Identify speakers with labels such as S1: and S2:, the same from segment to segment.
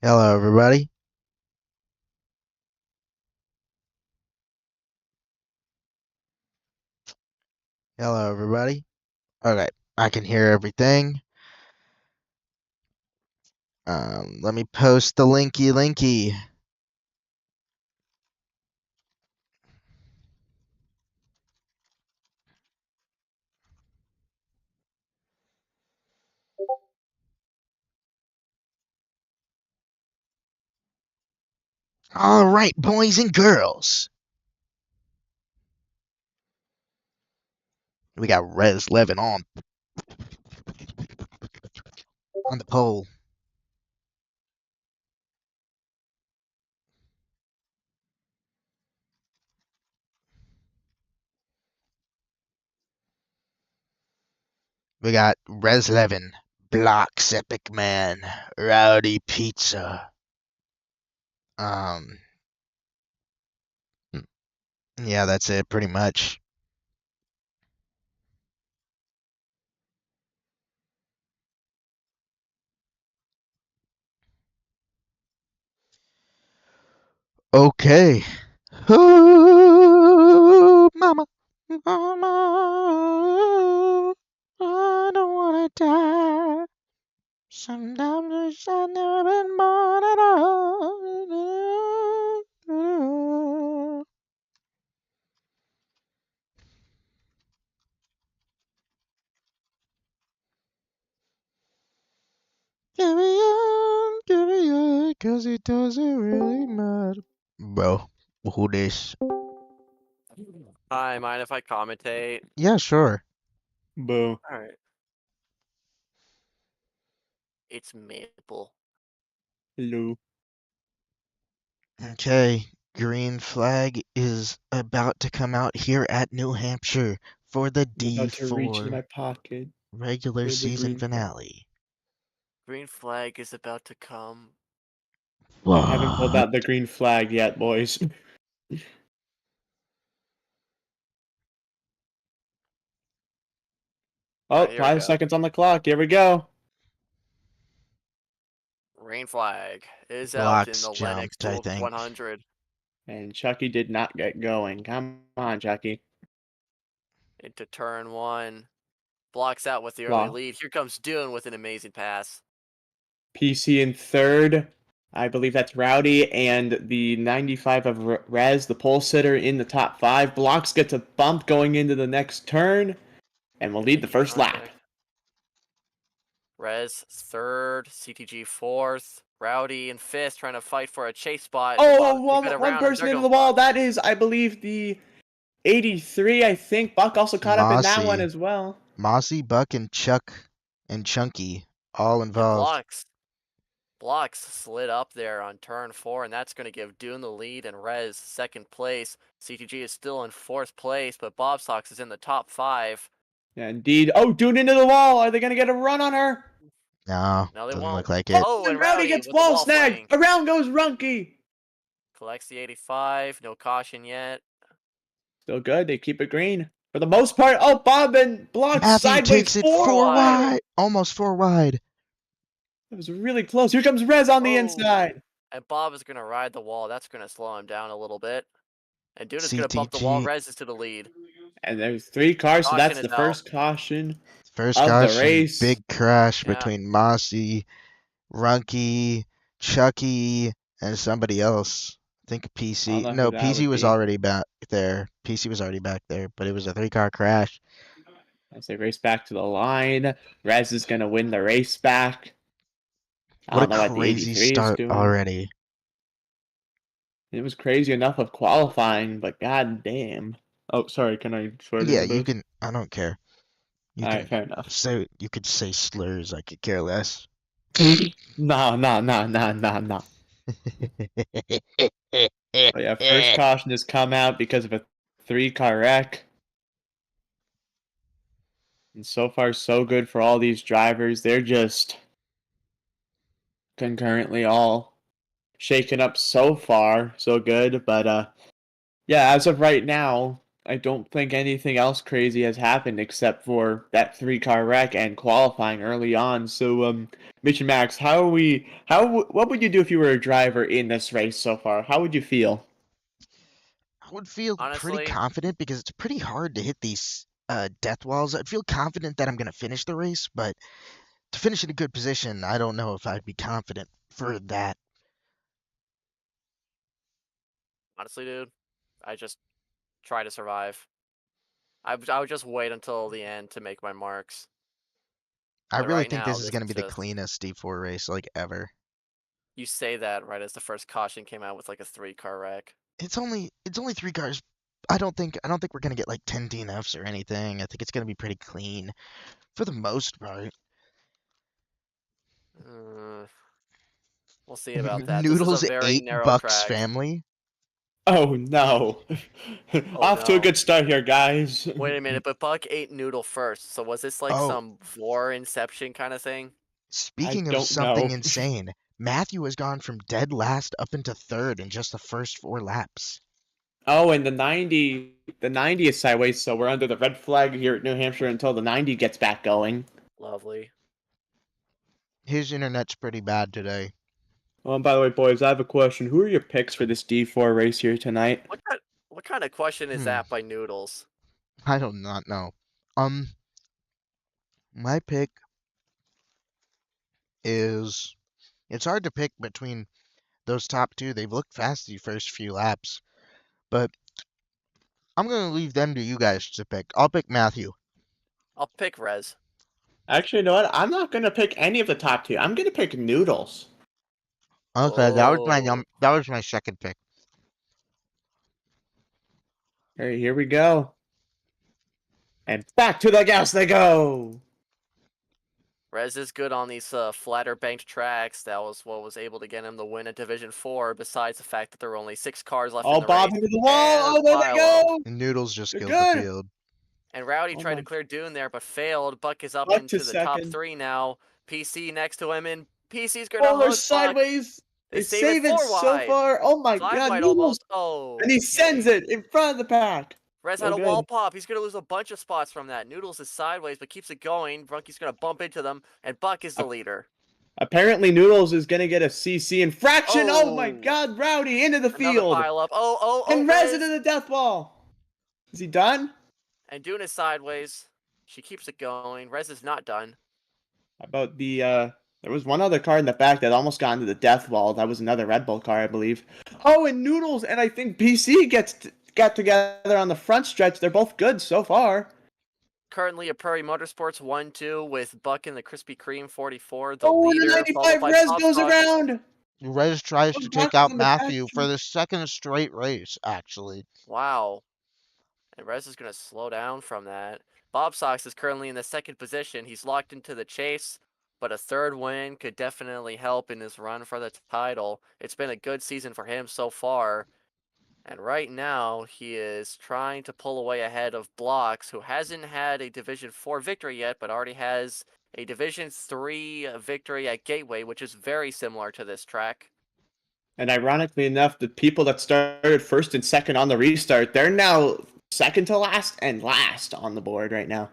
S1: Hello, everybody. Hello, everybody. Okay, I can hear everything. Let me post the linky. All right, boys and girls. We got Res Levin on the pole. We got Res Levin, Blocks Epic Man, Rowdy Pizza. Um, yeah, that's it, pretty much. Okay. Oh, mama, mama, I don't wanna die. Sometimes I wish I'd never been born at all. Give me on, 'cause it doesn't really matter. Bro, who this?
S2: Hi, mind if I commentate?
S1: Yeah, sure.
S3: Boo.
S2: Alright. It's Maple.
S3: Hello.
S1: Okay, green flag is about to come out here at New Hampshire for the
S3: I'm about to reach in my
S1: D4
S3: pocket.
S1: regular
S3: There's the
S1: season
S3: green flag.
S1: finale.
S2: Green flag is about to come.
S3: I haven't pulled
S1: What?
S3: out the green flag yet, boys.
S2: Alright,
S3: Oh,
S2: here we
S3: 5 seconds on the clock. Here we go.
S2: Green flag is out in
S1: Blocks
S2: the Lennox
S1: jumped, I
S2: Dual
S1: think.
S2: 100
S3: And Chucky did not get going. Come on, Chucky.
S2: into turn one. Blocks out with the early
S3: Well,
S2: lead. Here comes Dune with an amazing pass.
S3: PC in third. I believe that's Rowdy. And the 95 of Rez, the pole sitter, in the top five. Blocks gets a bump going into the next turn. And will lead the
S2: Making
S3: first lap.
S2: contact. Rez third, CTG fourth, Rowdy in fifth, trying to fight for a chase spot. But
S3: Oh,
S2: Bob's keeping it
S3: one
S2: around him.
S3: person
S2: There
S3: into
S2: goes
S3: the wall.
S2: Buck.
S3: That is, I believe, the 83, I think. Buck also caught up in that one
S1: Mossy.
S3: as well.
S1: Mossy, Buck, and Chuck and Chunky all
S2: And
S1: involved.
S2: Blocks slid up there on turn four, and that's going to give Dune the lead and Rez second place. CTG is still in fourth place, but Bobsox is in the top five.
S3: Yeah, indeed. Oh, Dune into the wall. Are they going to get a run on her?
S1: No,
S2: No, they
S1: doesn't look
S2: won't.
S1: like it.
S2: Oh,
S3: And
S2: and
S3: Rowdy
S2: Rowdy
S3: gets
S2: with the
S3: wall
S2: wall
S3: snagged.
S2: flying.
S3: Around goes Runky.
S2: Collects the 85. No caution yet.
S3: Still good. They keep it green. For the most part. Oh, Bob and blocks
S1: Matthew
S3: sideways
S1: takes it
S3: four
S2: Four
S1: four
S2: wide.
S1: wide. Almost four wide.
S3: That was really close. Here comes Rez on the
S2: Oh,
S3: inside.
S2: and Bob is going to ride the wall. That's going to slow him down a little bit. And Dune is going to bump the wall.
S1: CTG.
S2: Rez is to the lead.
S3: And there's 3 cars, so
S2: Caution
S3: that's
S2: is
S3: the
S2: out.
S3: first caution
S1: First
S3: of the
S1: caution.
S3: race.
S1: Big crash
S2: Yeah.
S1: between Mossy, Runky, Chucky, and somebody else. I think
S3: I don't
S1: PC.
S3: know who
S1: No,
S3: that
S1: PC
S3: would
S1: was
S3: be.
S1: already back there. PC was already back there, but it was a 3-car crash.
S3: As they race back to the line, Rez is going to win the race back. I
S1: What a
S3: don't know what the
S1: crazy
S3: 83 is
S1: start
S3: doing.
S1: already.
S3: It was crazy enough of qualifying, but god damn. Oh, sorry, can I swear in
S1: Yeah,
S3: the
S1: you
S3: booth?
S1: can. I don't care. You
S3: Alright,
S1: can
S3: fair enough.
S1: say you could say slurs. I could care less.
S3: No, no, no, no, no, no. But yeah, first caution has come out because of a 3-car wreck. And so far, so good for all these drivers. They're just concurrently all shaken up so far. So good. But yeah, as of right now, I don't think anything else crazy has happened except for that 3-car wreck and qualifying early on. So, Mitch and Max, what would you do if you were a driver in this race so far? How would you feel?
S1: I would feel pretty
S2: Honestly,
S1: confident because it's pretty hard to hit these death walls. I'd feel confident that I'm going to finish the race, but to finish in a good position, I don't know if I'd be confident for that.
S2: honestly, dude, I just try to survive. I would just wait until the end to make my marks.
S1: I
S2: But
S1: really
S2: right
S1: think
S2: now,
S1: this is
S2: this
S1: going to
S2: is
S1: be the
S2: just
S1: cleanest D4 race like ever.
S2: you say that right as the first caution came out with like a 3-car wreck.
S1: It's only 3 cars. I don't think we're going to get like 10 DNFs or anything. I think it's going to be pretty clean for the most part.
S2: Uh, we'll see about that. This is a
S1: Noodles
S2: very
S1: 8
S2: narrow
S1: Bucks
S2: track.
S1: family.
S3: Oh no.
S2: Oh
S3: Off to a
S2: no.
S3: good start here, guys.
S2: Wait a minute, but Buck ate Noodle first. So was this like
S1: Oh,
S2: some war inception kind of thing?
S3: I
S1: speaking of
S3: don't
S1: something
S3: know.
S1: insane, Matthew has gone from dead last up into third in just the first 4 laps.
S3: Oh, and the 90 is sideways, so we're under the red flag here at New Hampshire until the 90 gets back going.
S2: Lovely.
S1: His internet's pretty bad today.
S3: Oh, and by the way, boys, I have a question. Who are your picks for this D4 race here tonight?
S2: What kind of question is
S1: Hmm,
S2: that by Noodles?
S1: I do not know. Um, my pick is it's hard to pick between those top two. They've looked fast the first few laps, but I'm gonna leave them to you guys to pick. I'll pick Matthew.
S2: I'll pick Rez.
S3: Actually, you know what? I'm not gonna pick any of the top two. I'm gonna pick Noodles.
S1: Okay,
S2: Oh,
S1: that was my second pick.
S3: Hey, here we go. And back to the gas they go.
S2: Rez is good on these flatter banked tracks. That was what was able to get him the win at Division 4, besides the fact that there were only 6 cars left in
S3: All
S2: the
S3: bob
S2: race.
S3: into the wall.
S2: And
S3: Oh, there they
S2: pile up.
S3: go.
S1: And Noodles just
S3: They're
S1: kills the
S3: good.
S1: field.
S2: And Rowdy
S3: Oh
S2: tried to
S3: my.
S2: clear Dune there, but failed. Buck is up
S3: Buck to
S2: into the top
S3: second.
S2: 3 now. PC next to him, and PC's going to
S3: Oh, they're
S2: hook Buck.
S3: sideways.
S2: They
S3: They
S2: save it
S3: save it
S2: 4
S3: so
S2: wide.
S3: far. Oh my
S2: 5
S3: God,
S2: wide
S3: Noodles.
S2: almost. Oh,
S3: And he sends
S2: okay.
S3: it in front of the pack.
S2: Rez
S3: So
S2: had a wall
S3: good.
S2: pop. He's going to lose a bunch of spots from that. Noodles is sideways, but keeps it going. Brunky's going to bump into them, and Buck is the leader.
S3: Apparently, Noodles is gonna get a CC infraction. Oh my
S2: Oh,
S3: God, Rowdy into the
S2: another
S3: field.
S2: pile up. Oh,
S3: And Rez into
S2: Rez.
S3: the death wall. Is he done?
S2: And Dune is sideways. She keeps it going. Rez is not done.
S3: How about there was one other car in the back that almost got into the death wall. That was another Red Bull car, I believe. Oh, and Noodles and I think PC got together on the front stretch. They're both good so far.
S2: Currently a Prairie Motorsports 1-2 with Buck in the Krispy Kreme 44, the
S3: Oh, and the
S2: leader, followed
S3: 95
S2: by
S3: Rez
S2: Bob
S3: goes
S2: Sox.
S3: around.
S1: Rez tries
S3: Oh,
S1: to
S3: Box
S1: take out
S3: on the back.
S1: Matthew for the second straight race, actually.
S2: Wow. And Rez is going to slow down from that. Bob Sox is currently in the second position. He's locked into the chase, but a third win could definitely help in his run for the title. It's been a good season for him so far. And right now, he is trying to pull away ahead of Blocks, who hasn't had a Division 4 victory yet, but already has a Division 3 victory at Gateway, which is very similar to this track.
S3: And ironically enough, the people that started first and second on the restart, they're now second to last and last on the board right now.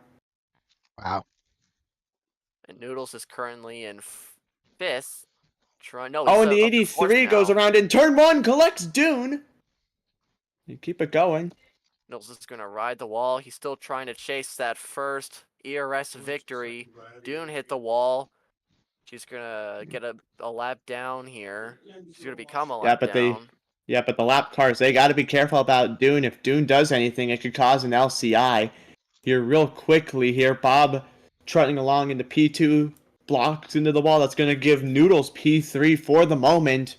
S1: Wow.
S2: And Noodles is currently in fifth. No,
S3: Oh,
S2: he's
S3: and the
S2: up to fourth
S3: 83 goes
S2: now.
S3: around in turn one, collects Dune. You keep it going.
S2: Noodles is going to ride the wall. He's still trying to chase that first ERS victory. Dune hit the wall. She's going to get a lap down here. She's going to become a lap down.
S3: But the lap cars, they got to be careful about Dune. If Dune does anything, it could cause an LCI. Here, real quickly here, Bob trotting along into P2, blocks into the wall. That's going to give Noodles P3 for the moment.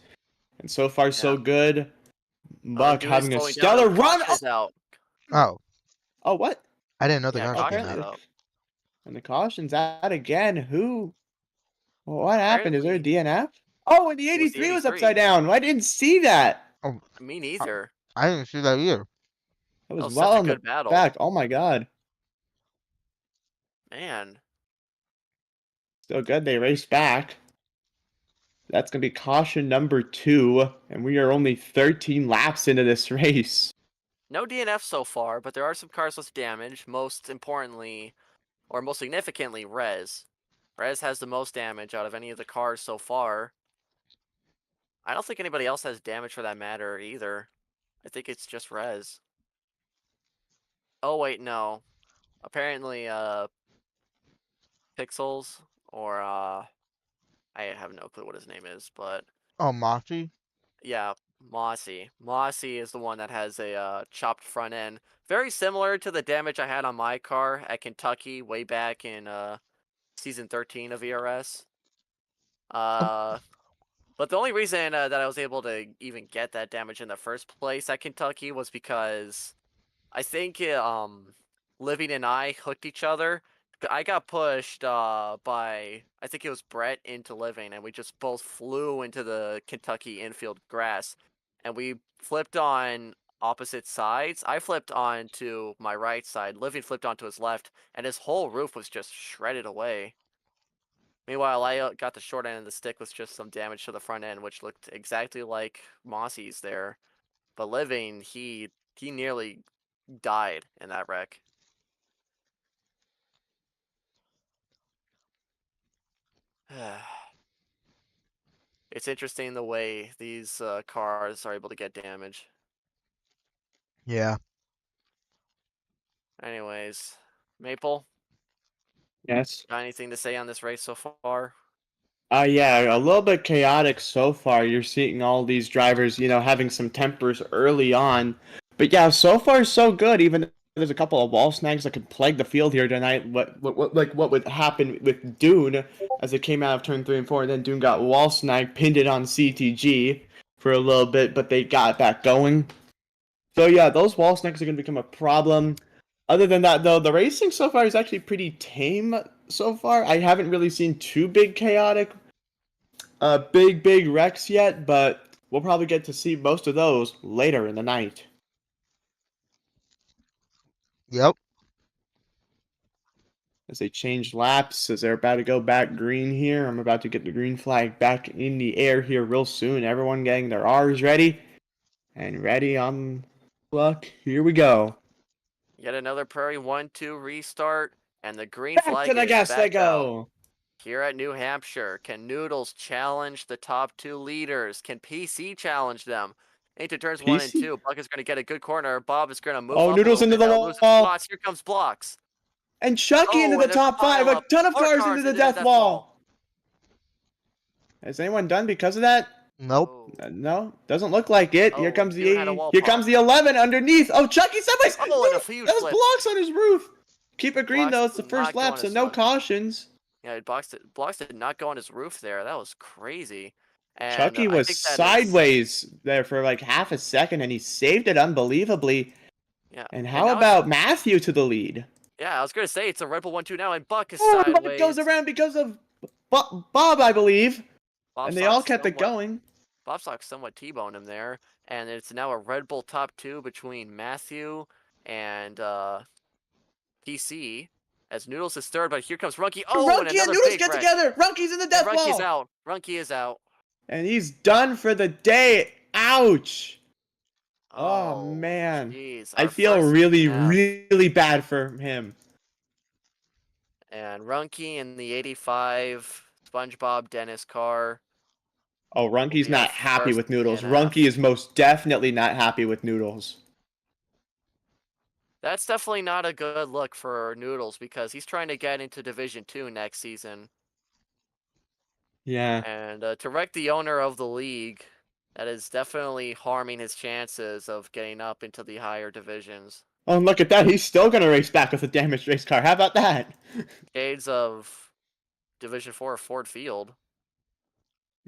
S3: And so far, so good. Buck
S2: Dune is
S3: having a
S2: slowing down.
S3: stellar
S2: Oh,
S3: run.
S2: caution is out.
S1: Oh,
S3: Oh, what?
S1: I didn't know the
S2: Yeah,
S1: caution came
S2: caution's
S1: out.
S2: out.
S3: And the caution's out again. Who? What happened? Is there a
S2: Apparently,
S3: DNF? Oh, and the
S2: it was the
S3: 83 was
S2: 83.
S3: upside down. I didn't see that.
S1: Oh,
S2: Me neither.
S1: I didn't see that either.
S3: That
S2: That
S3: was
S2: was
S3: well
S2: such a
S3: on the
S2: good battle.
S3: back. Oh my God.
S2: Man.
S3: Still good. They raced back. That's going to be caution number 2. And we are only 13 laps into this race.
S2: No DNF so far, but there are some cars with damage. Most importantly, or most significantly, Rez. Rez has the most damage out of any of the cars so far. I don't think anybody else has damage for that matter either. I think it's just Rez. Oh wait, no. Apparently, Pixels or I have no clue what his name is, but
S1: Oh, Mossy?
S2: yeah, Mossy. Mossy is the one that has a chopped front end. Very similar to the damage I had on my car at Kentucky way back in season 13 of ERS. Uh, but the only reason that I was able to even get that damage in the first place at Kentucky was because I think Living and I hooked each other. I got pushed by I think it was Brett into Living, and we just both flew into the Kentucky infield grass, and we flipped on opposite sides. I flipped onto my right side. Living flipped onto his left, and his whole roof was just shredded away. Meanwhile, I got the short end of the stick with just some damage to the front end, which looked exactly like Mossy's there. But Living, he nearly died in that wreck. It's interesting the way these cars are able to get damage.
S1: Yeah.
S2: Anyways, Maple,
S3: Yes.
S2: got anything to say on this race so far?
S3: Yeah, a little bit chaotic so far. You're seeing all these drivers, having some tempers early on. But yeah, so far so good. Even though there's a couple of wall snags that could plague the field here tonight. What would happen with Dune as it came out of turn 3 and 4, and then Dune got wall snag, pinned it on CTG for a little bit, but they got back going. So yeah, those wall snags are going to become a problem. Other than that, though, the racing so far is actually pretty tame so far. I haven't really seen too chaotic, big wrecks yet, but we'll probably get to see most of those later in the night.
S1: Yep.
S3: As they change laps, as they're about to go back green here, I'm about to get the green flag back in the air here real soon. Everyone getting their R's ready and ready on luck. Here we go.
S2: Yet another Prairie 1-2 restart, and the green
S3: Back to
S2: flag
S3: the
S2: is
S3: gas they
S2: back out.
S3: go.
S2: Here at New Hampshire, can Noodles challenge the top two leaders? Can PC challenge them? Into turns 1 and
S3: PC.
S2: 2. Buck is going to get a good corner. Bob is going to move
S3: Oh,
S2: up a
S3: Noodles
S2: little
S3: into
S2: bit.
S3: the
S2: Now losing
S3: wall.
S2: spots. Here comes Blocks.
S3: And Chucky into
S2: Oh,
S3: the
S2: and there's a
S3: top five.
S2: pile
S3: A
S2: up.
S3: ton of
S2: More
S3: cars into the
S2: into the
S3: death
S2: death wall.
S3: wall. Is anyone done because of that?
S1: Nope.
S2: Oh,
S3: No, doesn't look like it. Here
S2: oh,
S3: comes the
S2: Dune had a wall
S3: here
S2: pop.
S3: comes the 11 underneath. Oh, Chucky sideways.
S2: Oh, and a huge
S3: That was
S2: flip.
S3: blocks on his roof. Keep it green
S2: Blocks
S3: though. It's the
S2: did
S3: first
S2: not go
S3: lap,
S2: on
S3: so
S2: his
S3: no
S2: roof.
S3: cautions.
S2: Yeah, Blocks did not go on his roof there. That was crazy. And
S3: Chucky
S2: I
S3: was
S2: think that is,
S3: sideways there for like half a second, and he saved it unbelievably.
S2: yeah.
S3: And
S2: And
S3: how
S2: now it's,
S3: about Matthew to the lead?
S2: yeah, I was going to say it's a Red Bull 1-2 now, and Buck is
S3: Oh, but it goes
S2: sideways.
S3: around because of Bob, I believe,
S2: Bob
S3: and they all
S2: Sox
S3: kept it
S2: somewhat,
S3: going.
S2: Bob Sox somewhat T-boned him there. And it's now a Red Bull top two between Matthew and PC. As Noodles is third, but here comes Runky. Oh, and
S3: Runky and
S2: another
S3: Noodles
S2: big
S3: get
S2: wreck.
S3: together. Runky's in the
S2: And
S3: death
S2: Runky's
S3: wall.
S2: out. Runky is out.
S3: And he's done for the day. Ouch. Oh
S2: Oh,
S3: man.
S2: jeez.
S3: I
S2: Our
S3: feel
S2: first
S3: really,
S2: DNF.
S3: really bad for him.
S2: And Runky in the 85 SpongeBob Dennis car
S3: Oh,
S2: will
S3: Runky's
S2: be our
S3: not happy
S2: first
S3: with Noodles.
S2: DNF.
S3: Runky is most definitely not happy with Noodles.
S2: That's definitely not a good look for Noodles because he's trying to get into Division 2 next season.
S3: Yeah.
S2: And to wreck the owner of the league, that is definitely harming his chances of getting up into the higher divisions.
S3: Oh, and look at that. He's still going to race back with a damaged race car. How about that?
S2: Shades of Division 4 Ford Field.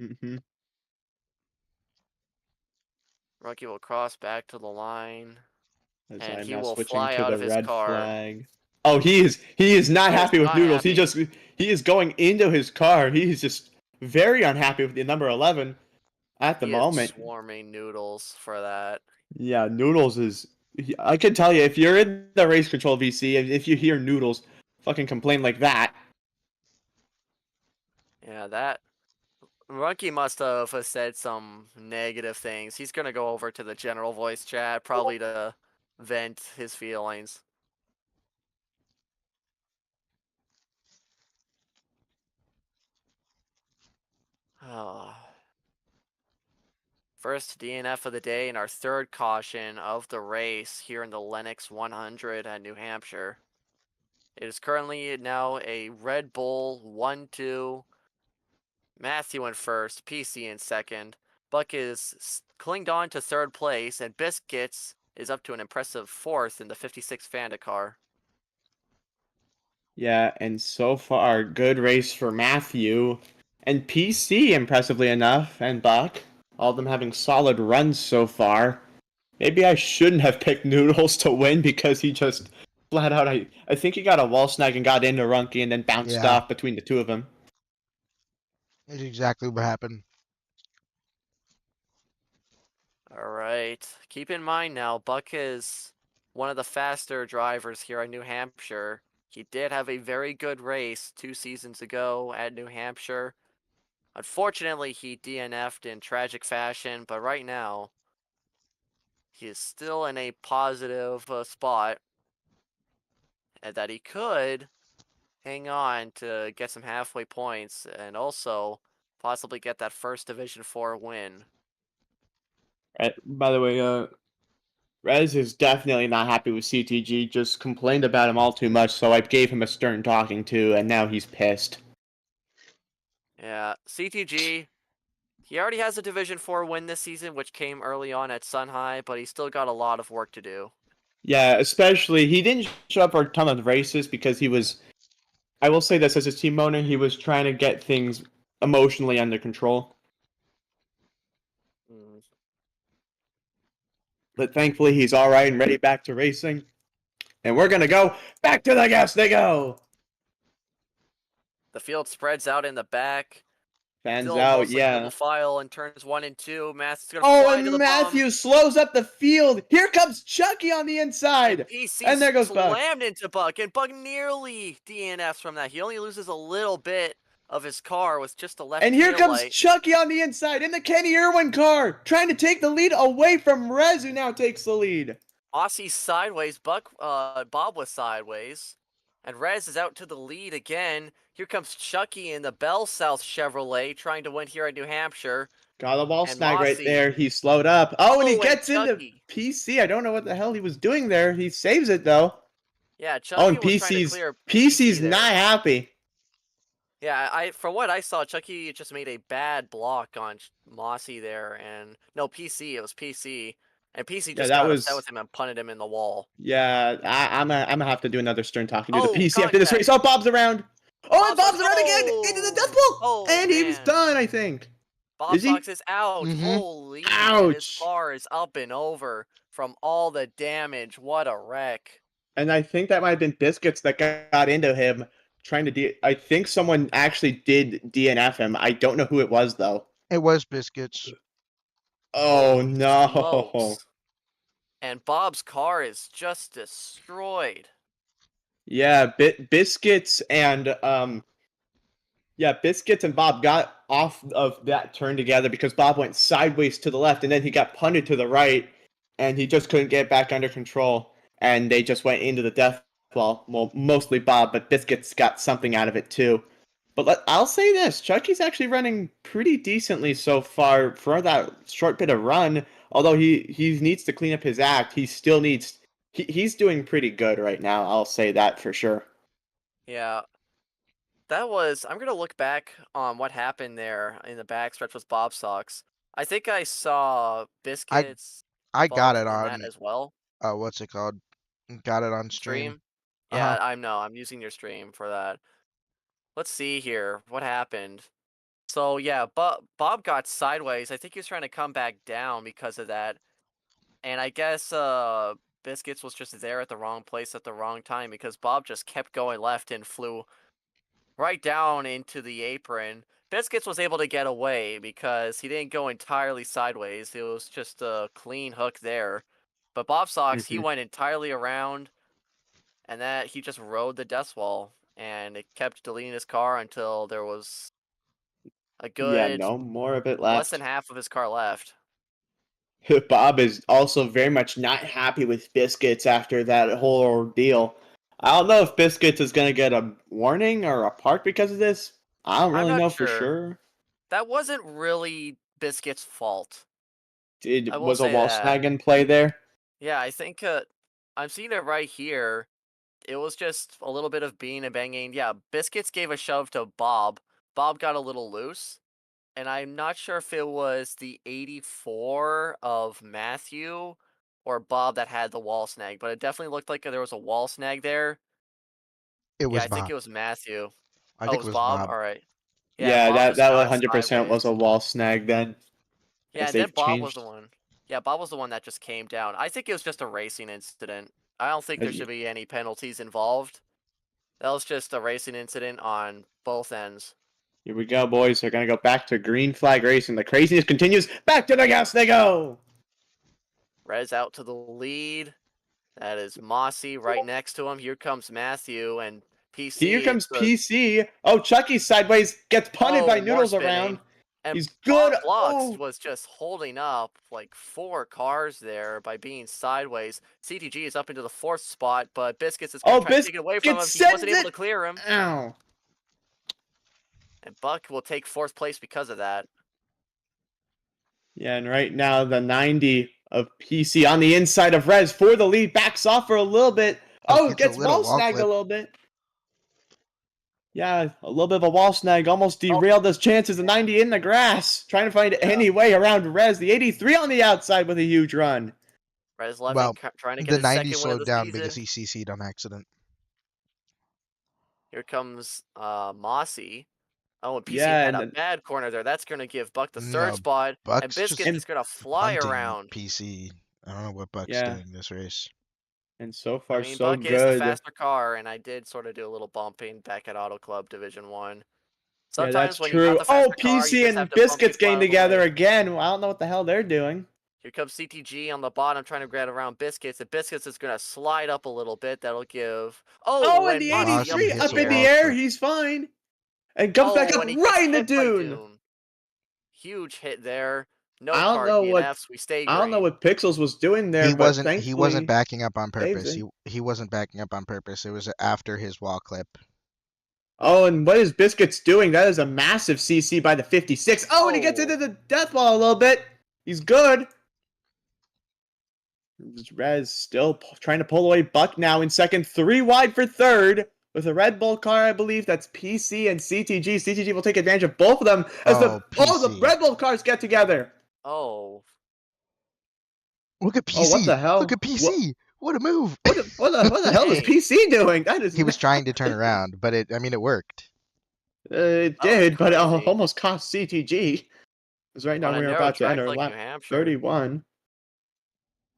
S3: Mm-hmm.
S2: Runky will cross back to the line.
S3: As
S2: And
S3: I'm
S2: he
S3: now
S2: will
S3: switching
S2: fly
S3: to
S2: out
S3: the
S2: of his
S3: red
S2: car.
S3: flag. Oh, he is not
S2: He is
S3: happy with
S2: not
S3: Noodles.
S2: happy.
S3: He is going into his car. He's just very unhappy with the number 11 at the
S2: He is
S3: moment.
S2: swarming Noodles for that.
S3: Yeah, Noodles is. I can tell you, if you're in the race control VC, if you hear Noodles fucking complain like that.
S2: Yeah, that Runky must have said some negative things. He's gonna go over to the general voice chat, probably to vent his feelings. Oh. First DNF of the day and our third caution of the race here in the Lennox 100 at New Hampshire. It is currently now a Red Bull 1-2. Matthew in first, PC in second. Buck is clinged on to third place, and Biscuits is up to an impressive fourth in the 56 Fanda car.
S3: Yeah, and so far, good race for Matthew and PC, impressively enough, and Buck. All of them having solid runs so far. Maybe I shouldn't have picked Noodles to win because he just flat out. I think he got a wall snag and got into Runky and then bounced
S1: Yeah,
S3: off between the two of them.
S1: it's exactly what happened.
S2: All right. Keep in mind now, Buck is one of the faster drivers here in New Hampshire. He did have a very good race 2 seasons ago at New Hampshire. Unfortunately, he DNF'd in tragic fashion, but right now, he is still in a positive spot and that he could hang on to get some halfway points and also possibly get that first Division 4 win.
S3: By the way, Rez is definitely not happy with CTG. Just complained about him all too much, so I gave him a stern talking to, and now he's pissed.
S2: Yeah, CTG, he already has a Division 4 win this season, which came early on at Sun High, but he's still got a lot of work to do.
S3: Yeah, especially he didn't show up for a ton of races because he was. I will say this as a team owner, he was trying to get things emotionally under control.
S2: Mm.
S3: But thankfully, he's all right and ready back to racing. And we're gonna go back to the gas. They go.
S2: The field spreads out in the back.
S3: Fans
S2: Still
S3: out,
S2: mostly
S3: yeah.
S2: single file in turns 1 and 2. Matthew's gonna
S3: Oh,
S2: fly into
S3: and
S2: the bomb.
S3: Matthew slows up the field. Here comes Chucky on the
S2: And
S3: inside.
S2: PC
S3: And there goes Buck.
S2: slammed into Buck, and Buck nearly DNFs from that. He only loses a little bit of his car with just a left
S3: And here
S2: tail
S3: comes
S2: light.
S3: Chucky on the inside in the Kenny Irwin car, trying to take the lead away from Rez, who now takes the lead.
S2: Aussie sideways, Bob was sideways. And Rez is out to the lead again. Here comes Chucky in the Bell South Chevrolet trying to win here at New Hampshire.
S3: Got a ball
S2: And
S3: snag right
S2: Mossy.
S3: there. He slowed up. Oh, and he
S2: Oh, and
S3: gets into
S2: Chucky.
S3: PC. I don't know what the hell he was doing there. He saves it though.
S2: Yeah,
S3: Oh,
S2: Chucky
S3: and
S2: was trying to
S3: PC's
S2: clear
S3: PC's
S2: PC there.
S3: not happy.
S2: Yeah, from what I saw, Chucky just made a bad block on Mossy there, and no PC, it was PC, and PC
S3: Yeah,
S2: just
S3: that
S2: got upset
S3: was.
S2: with him and punted him in the wall.
S3: Yeah, I'm gonna have to do another stern talking to the
S2: Oh,
S3: PC after this race. Oh, Bob's around. Oh, and
S2: Bob
S3: Bob's
S2: Sox,
S3: around again into the death
S2: oh,
S3: ball,
S2: oh
S3: and he's
S2: man,
S3: done. I think.
S2: Bob
S3: Is he?
S2: Sox is out.
S1: Mm-hmm.
S2: Holy, and his
S3: Ouch.
S2: car is up and over from all the damage. What a wreck!
S3: And I think that might have been Biscuits that got into him trying to I think someone actually did DNF him. I don't know who it was though.
S1: It was Biscuits.
S3: Oh
S2: Holy
S3: no.
S2: smokes! And Bob's car is just destroyed.
S3: Yeah, Biscuits and Biscuits and Bob got off of that turn together because Bob went sideways to the left and then he got punted to the right and he just couldn't get back under control and they just went into the death wall. Well, mostly Bob, but Biscuits got something out of it too. But I'll say this, Chucky's actually running pretty decently so far for that short bit of run. Although he needs to clean up his act, he still needs he's doing pretty good right now. I'll say that for sure.
S2: Yeah, that was. I'm gonna look back on what happened there in the backstretch with Bob Sox. I think I saw
S1: I
S2: Biscuits
S1: I got
S2: involved
S1: it
S2: in that
S1: on
S2: as well.
S1: what's it called? Got it on stream.
S2: Stream.
S1: Uh-huh.
S2: Yeah, I'm using your stream for that. Let's see here. What happened? So yeah, Bob got sideways. I think he was trying to come back down because of that. And I guess Biscuits was just there at the wrong place at the wrong time because Bob just kept going left and flew right down into the apron. Biscuits was able to get away because he didn't go entirely sideways. It was just a clean hook there. But Bob Sox, he
S3: Mhm.
S2: went entirely around, and that he just rode the death wall, and it kept deleting his car until there was a
S3: Yeah,
S2: good
S3: no more of it
S2: less than
S3: left.
S2: half of his car left.
S3: Bob is also very much not happy with Biscuits after that whole ordeal. I don't know if Biscuits is going to get a warning or a park because of this. I don't
S2: I'm
S3: really
S2: not
S3: know for
S2: sure.
S3: sure.
S2: That wasn't really Biscuit's fault. I will
S3: Was a
S2: say
S3: wall
S2: that.
S3: snag in play there?
S2: Yeah, I think I'm seeing it right here. It was just a little bit of being and banging. Yeah, Biscuits gave a shove to Bob. Bob got a little loose, and I'm not sure if it was the 84 of Matthew or Bob that had the wall snag, but it definitely looked like there was a wall snag there.
S1: It
S2: Yeah,
S1: was
S2: I think
S1: Bob.
S2: it was Matthew.
S1: I
S2: Oh, it
S1: think it
S2: was
S1: was
S2: Bob?
S1: Bob.
S2: All right. Yeah,
S3: Yeah,
S2: Bob
S3: that
S2: just
S3: that
S2: got
S3: 100% was
S2: sideways.
S3: a wall snag then,
S2: Yeah,
S3: as
S2: and then
S3: they've
S2: Bob was the
S3: changed.
S2: one. Yeah, Bob was the one that just came down. I think it was just a racing incident. I don't think there should be any penalties involved. That was just a racing incident on both ends.
S3: Here we go, boys. They're gonna go back to green flag racing. The craziness continues. Back to the gas they go.
S2: Rez out to the lead. That is Mossy right next to him. Here comes Matthew and
S3: Here
S2: PC.
S3: comes PC. Oh, Chucky sideways gets punted by
S2: More
S3: Noodles around.
S2: spinning. And
S3: He's good.
S2: Bob Blocks
S3: Oh,
S2: was just holding up like 4 cars there by being sideways. CTG is up into the 4th spot, but Biscuits is going to
S3: oh,
S2: try to take it away from
S3: Biscuit
S2: him. He wasn't
S3: sends
S2: able to
S3: it.
S2: clear him.
S3: Ow.
S2: And Buck will take 4th place because of that.
S3: Yeah, and right now the 90 of PC on the inside of Rez for the lead backs off for a little bit.
S1: Oh,
S3: Oh,
S1: gets a
S3: gets
S1: little
S3: wall
S1: wall
S3: snagged a
S1: clip.
S3: little bit. Yeah, a little bit of a wall snag almost
S2: Oh.
S3: derailed his chances. The 90 in the grass, trying to find any way around Rez. The 83 on the outside with a huge run.
S2: Res 11
S1: Well,
S2: trying to get
S1: the
S2: his
S1: 90
S2: second win of
S1: slowed
S2: the
S1: down because
S2: season.
S1: he CC'd on accident.
S2: Here comes Mossy. Oh, and PC
S3: Yeah,
S2: had a
S3: and
S2: bad corner there. That's going to give Buck the 3rd
S1: No,
S2: spot. And
S1: Buck's
S2: Biscuits
S1: just
S2: is
S3: and
S2: going to fly
S1: punting
S2: around.
S1: PC. I don't know what Buck's
S3: yeah,
S1: doing this race.
S3: and so
S2: I
S3: far
S2: mean,
S3: so
S2: Buck is the
S3: good.
S2: faster car, and I did sort of do a little bumping back at Auto Club Division 1.
S3: Yeah, that's
S2: Sometimes when you got
S3: true.
S2: the
S3: Oh,
S2: faster car, you
S3: PC
S2: just have
S3: and
S2: to bump
S3: Biscuits
S2: people
S3: getting
S2: out of the
S3: together
S2: way.
S3: again. Well, I don't know what the hell they're doing.
S2: Here comes CTG on the bottom trying to grab around Biscuits, and Biscuits is going to slide up a little bit. That'll give...
S3: Oh,
S2: Oh,
S3: and
S2: and
S3: the
S2: Mossy up
S3: 83
S1: Mossy
S2: into
S1: hits
S3: up
S1: a
S2: the
S3: in the
S1: wall
S2: air.
S3: air.
S1: clip.
S3: He's fine. And comes back
S2: Oh,
S3: up
S2: and he gets
S3: right in the
S2: hit by
S3: dune.
S2: Dune. Huge hit there.
S3: I
S2: No
S3: don't
S2: car
S3: know what
S2: DNFs. We stay
S3: I don't know
S2: green.
S3: what Pixels was doing there,
S1: He
S3: but
S1: wasn't
S3: thankfully
S1: backing up on
S3: saves
S1: purpose.
S3: it.
S1: He wasn't backing up on purpose. It was after his wall clip.
S3: Oh, and what is Biscuits doing? That is a massive CC by the 56. Oh, and he gets
S2: Oh,
S3: into the death ball a little bit. He's good. Rez still trying to pull away Buck now in second, 3 wide for third. With a Red Bull car, I believe that's PC and CTG. CTG will take advantage of both of them as
S1: Oh,
S3: the
S1: PC.
S3: Red Bull cars get together.
S2: oh.
S1: Look at
S3: Oh, what
S1: PC.
S3: the
S1: Look at
S3: hell?
S1: PC. What a move.
S3: What the hell is
S2: Dang.
S3: PC doing? That is
S1: He was trying to turn
S3: nuts.
S1: around, but it worked.
S3: It
S2: That was
S3: did, but it
S2: crazy.
S3: almost cost CTG. Because right now
S2: On a
S3: we are
S2: narrow
S3: about to
S2: track
S3: enter
S2: like New
S3: lap
S2: Hampshire.
S3: 31.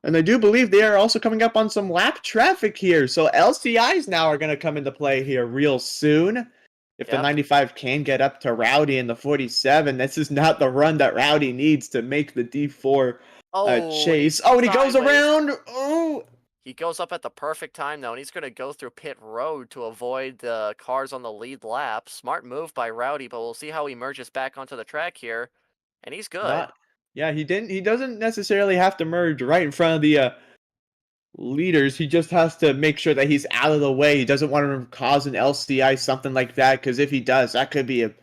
S3: And I do believe they are also coming up on some lap traffic here. So LCIs now are going to come into play here real soon. If the
S2: Yep.
S3: 95 can get up to Rowdy in the 47, this is not the run that Rowdy needs to make the D4
S2: Oh, and
S3: chase.
S2: he's
S3: Oh, and he goes
S2: sideways.
S3: around. Oh,
S2: He goes up at the perfect time, though, and he's going to go through pit road to avoid the cars on the lead lap. Smart move by Rowdy, but we'll see how he merges back onto the track here. And he's good.
S3: not. Yeah, he doesn't necessarily have to merge right in front of the leaders. He just has to make sure that he's out of the way. He doesn't want to cause an LCI, something like that, because if he does, that could be a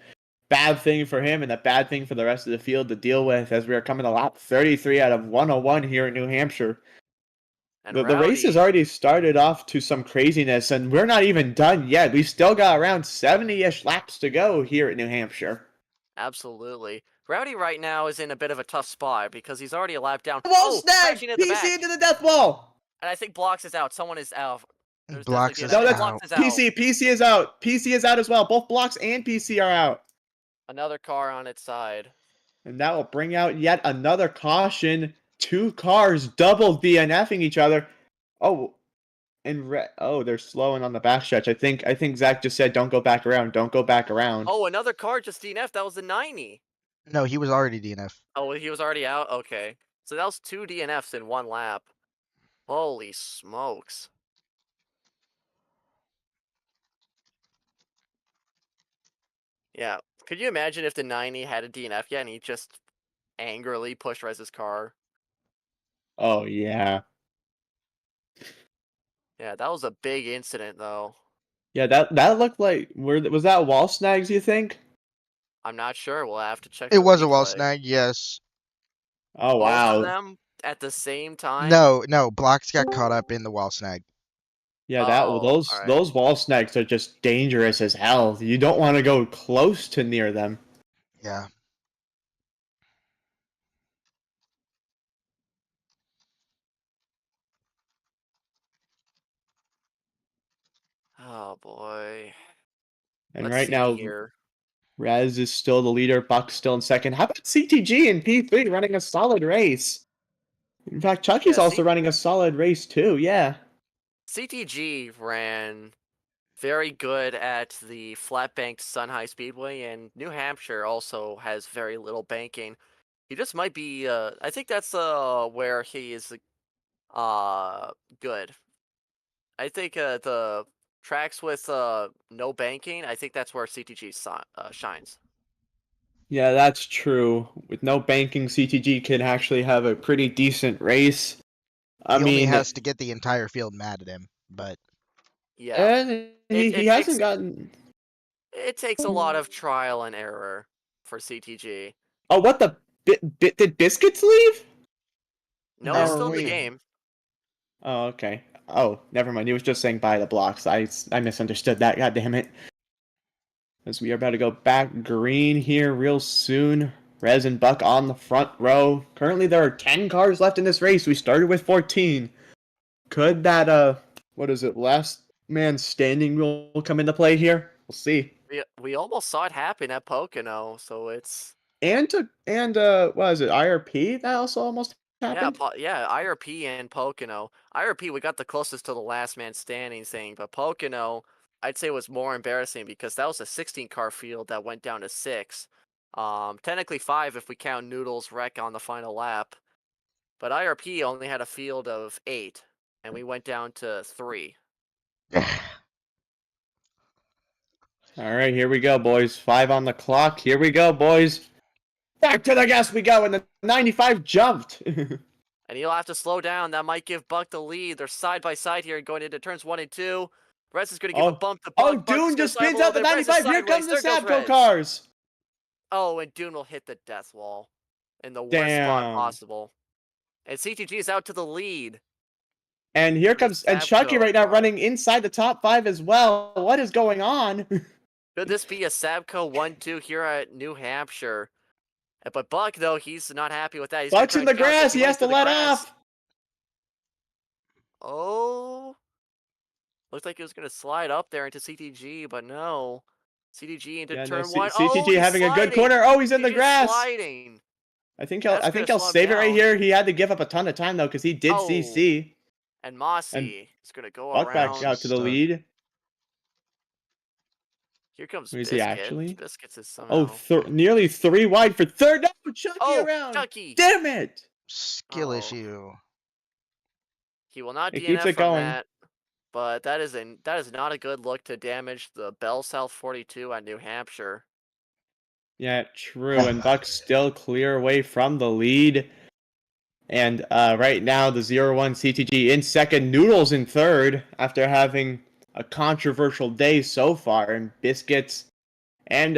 S3: bad thing for him and a bad thing for the rest of the field to deal with as we are coming to lap 33 out of 101 here in New Hampshire.
S2: And
S3: The race has
S2: Rowdy,
S3: already started off to some craziness, and we're not even done yet. We've still got around 70-ish laps to go here at New Hampshire.
S2: absolutely. Rowdy right now is in a bit of a tough spot because he's already a lap down.
S3: Wall
S2: Oh,
S3: snag!
S2: crashing at the
S3: PC
S2: back.
S3: into the death wall!
S2: And I think Blocks is out. Someone is out. There's
S1: Blocks
S2: definitely
S1: is
S2: DNF.
S3: No,
S2: And
S3: that's
S1: out.
S2: Blocks is out.
S3: PC is out. PC is out as well. Both Blocks and PC are out.
S2: Another car on its side.
S3: And that will bring out yet another caution. 2 cars double DNFing each other. Oh, and they're slowing on the backstretch. I think Zach just said, "Don't go back around. Don't go back around."
S2: Oh, another car just DNF. That was the 90.
S1: No, he was already DNF.
S2: Oh, he was already out? Okay. So that was 2 DNFs in 1 lap. Holy smokes. Yeah. Could you imagine if the 90 had a DNF yet and he just angrily pushed Rez's car?
S3: Oh yeah.
S2: Yeah, that was a big incident though.
S3: Yeah, that looked like was that wall snags, you think?
S2: I'm not sure. We'll have to check
S1: It
S2: the
S1: was a wall
S2: replay.
S1: snag, yes.
S3: Oh
S2: Both of
S3: wow.
S2: them at the same time?
S1: No, blocks got caught up in the wall snag.
S3: Yeah,
S2: Oh, alright.
S3: those wall snags are just dangerous as hell. You don't want to go close to near them.
S1: Yeah.
S2: Oh boy.
S3: And
S2: Let's
S3: right
S2: see
S3: now,
S2: here.
S3: Rez is still the leader. Buck's still in second. How about CTG in P3 running a solid race? In fact, Chucky's
S2: Yeah,
S3: also running a solid race too. Yeah.
S2: CTG ran very good at the flat banked Sun High Speedway, and New Hampshire also has very little banking. He just might be. I think that's where he is uh good. I think the tracks with no banking. I think that's where CTG shines.
S3: Yeah, that's true. With no banking, CTG can actually have a pretty decent race. I
S1: He only
S3: mean,
S1: has to get the entire field mad at him, but
S2: Yeah, it
S3: he
S2: it
S3: hasn't
S2: takes
S3: gotten.
S2: it takes a lot of trial and error for CTG.
S3: Oh, what the did Biscuits leave?
S2: No, he's
S1: no,
S3: Or
S2: still in the
S3: wait.
S2: game.
S3: Oh, okay. Oh, never mind. He was just saying buy the blocks. I misunderstood that. God damn it. As we are about to go back green here real soon. Rez and Buck on the front row. Currently, there are 10 cars left in this race. We started with 14. Could that what is it? Last man standing rule come into play here? We'll see.
S2: We almost saw it happen at Pocono, so it's
S3: And what is it? IRP that also almost
S2: yeah,
S3: happened.
S2: yeah, IRP and Pocono. IRP we got the closest to the last man standing thing, but Pocono I'd say was more embarrassing because that was a 16 car field that went down to 6. Technically 5 if we count Noodle's wreck on the final lap. But IRP only had a field of 8 and we went down to 3.
S3: All right, here we go, boys. 5 on the clock. Here we go, boys. Back to the gas we go, and the 95 jumped.
S2: And he'll have to slow down. That might give Buck the lead. They're side by side here going into turns 1 and 2. Rez is going to give a
S3: Oh,
S2: bump to
S3: oh,
S2: Buck. Buck is
S3: Dune
S2: going to
S3: just
S2: slide up a
S3: spins
S2: little
S3: out the
S2: bit. Rez is
S3: 95. Here comes
S2: sideways.
S3: the
S2: There goes
S3: Sabco
S2: Rez.
S3: cars.
S2: Oh, and Dune will hit the death wall in the worst spot
S3: Damn.
S2: possible. And CTG is out to the lead.
S3: And here
S2: The
S3: comes and Chucky
S2: Sabco
S3: right now
S2: car.
S3: running inside the top 5 as well. What is going on?
S2: Could this be a Sabco 1-2 here at New Hampshire? But Buck, though, he's not happy with that. He's going to
S3: Buck's
S2: try
S3: in
S2: and
S3: the
S2: counter this.
S3: grass.
S2: He
S3: He
S2: went
S3: has to
S2: into the
S3: let
S2: grass.
S3: off.
S2: Oh. Looked like he was going to slide up there into CTG, but no. CTG into
S3: Yeah, no,
S2: turn 1. Oh,
S3: CTG
S2: he's
S3: having a good
S2: sliding.
S3: corner. Oh, he's in the
S2: CTG is
S3: grass.
S2: sliding.
S3: I
S2: That's going
S3: think
S2: to
S3: he'll
S2: slow him
S3: save it right
S2: down.
S3: here. He had to give up a ton of time though, because he did
S2: Oh,
S3: CC.
S2: and
S3: And
S2: Mossy is going to go
S3: Buck back
S2: around.
S3: out to the
S1: Stuck.
S3: lead.
S2: Here comes
S3: Where is he
S2: Biscuit.
S3: actually?
S2: Biscuits is
S3: Oh,
S2: somehow.
S3: nearly 3 wide for third. No, Chucky
S2: Oh,
S3: around.
S2: Chucky.
S3: Damn it.
S1: Skill
S2: Oh,
S1: issue.
S2: he will not
S3: It keeps
S2: DNF
S3: it
S2: from
S3: going.
S2: that. But that is not a good look to damage the Bell South 42 at New Hampshire.
S3: Yeah, true. And Buck's still clear away from the lead. And right now, the 0-1 CTG in second, Noodles in third after having a controversial day so far. And Biscuits and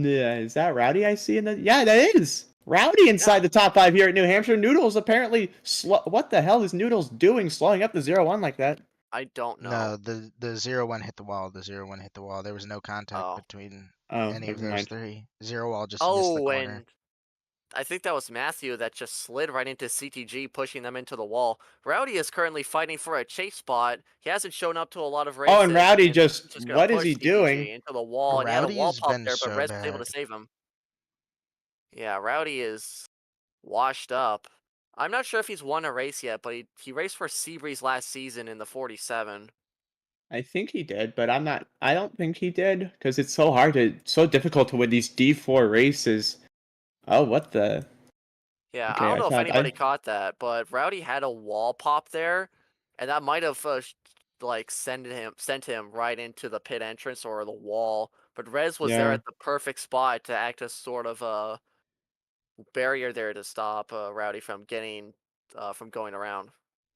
S3: is that Rowdy I see in the? Yeah, that is Rowdy
S2: Yeah,
S3: inside the top 5 here at New Hampshire. Noodles apparently what the hell is Noodles doing, slowing up the 0-1 like that?
S2: I don't
S1: No,
S2: know.
S1: the 0-1 hit the wall. The 0-1 hit the wall. There was no contact
S2: Oh.
S1: between
S3: Oh,
S1: any of
S3: never
S1: those
S3: mind.
S1: three. Zero wall just missed the
S2: Oh,
S1: corner.
S2: and I think that was Matthew that just slid right into CTG, pushing them into the wall. Rowdy is currently fighting for a chase spot. He hasn't shown up to a lot of
S3: Oh, and
S2: races,
S3: Rowdy
S2: and he's
S3: just
S2: just going to
S3: what is
S2: push
S3: he doing?
S2: CTG into the wall. And he had a wall
S1: Rowdy's
S2: pop
S1: been
S2: there, but
S1: so
S2: Rez was able to
S1: bad.
S2: save him. Yeah, Rowdy is washed up. I'm not sure if he's won a race yet, but he raced for Seabreeze last season in the 47.
S3: I think he did, but I'm not. I don't think he did because it's so hard to, so difficult to win these D4 races. Oh, what the?
S2: Yeah, I
S3: Okay,
S2: don't
S3: I
S2: know if
S3: thought
S2: anybody
S3: I.
S2: caught that, but Rowdy had a wall pop there, and that might have like sent him right into the pit entrance or the wall. But Rez was there
S3: Yeah,
S2: at the perfect spot to act as sort of a barrier there to stop Rowdy from getting from going around.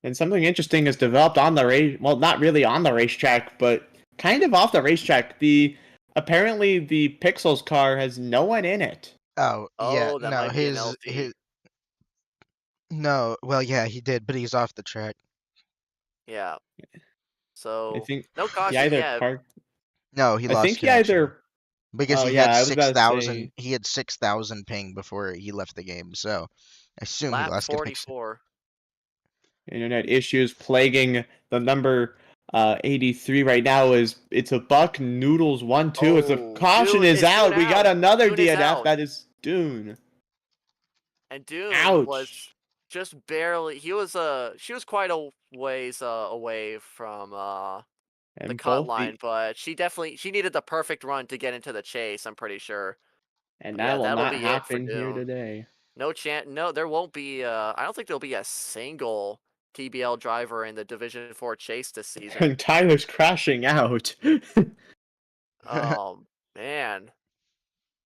S3: And something interesting is developed on the race. Well, not really on the racetrack, but kind of off the racetrack. Apparently the Pixels car has no one in it.
S1: Oh, yeah,
S2: Oh, that
S1: no,
S2: might be an
S1: his
S2: LT.
S1: no, well, yeah, he did, but he's off the track.
S2: Yeah.
S3: I
S2: So
S3: think
S2: no
S3: he
S2: caution.
S3: either
S2: Yeah.
S3: parked.
S1: No, he
S3: I think
S1: lost
S3: he
S1: connection
S3: either.
S1: because
S3: Oh
S1: he
S3: yeah,
S1: had
S3: I was about to
S1: 6,000.
S3: say
S1: He had 6,000 ping before he left the game, so I assume he
S2: Lap
S1: lost connection.
S2: 44.
S3: internet issues plaguing the number 83 right now. It's a Buck Noodles 1-2 as the
S2: Oh,
S3: caution
S2: Dune
S3: is
S2: is Dune
S3: out. We got
S2: out.
S3: another
S2: Dune is
S3: DNF.
S2: out.
S3: That is Dune.
S2: And Dune was
S3: Ouch.
S2: just barely. She was quite a ways away from the
S3: And
S2: cut
S3: both
S2: line,
S3: the
S2: but she needed the perfect run to get into the chase. I'm pretty sure.
S3: and
S2: But
S3: that
S2: yeah,
S3: will
S2: that'll
S3: not
S2: be it for
S3: happen here
S2: Dune.
S3: today.
S2: No chance. No, there won't be. I don't think there'll be a single TBL driver in the Division 4 chase this season.
S3: And Tyler's crashing out.
S2: Oh man,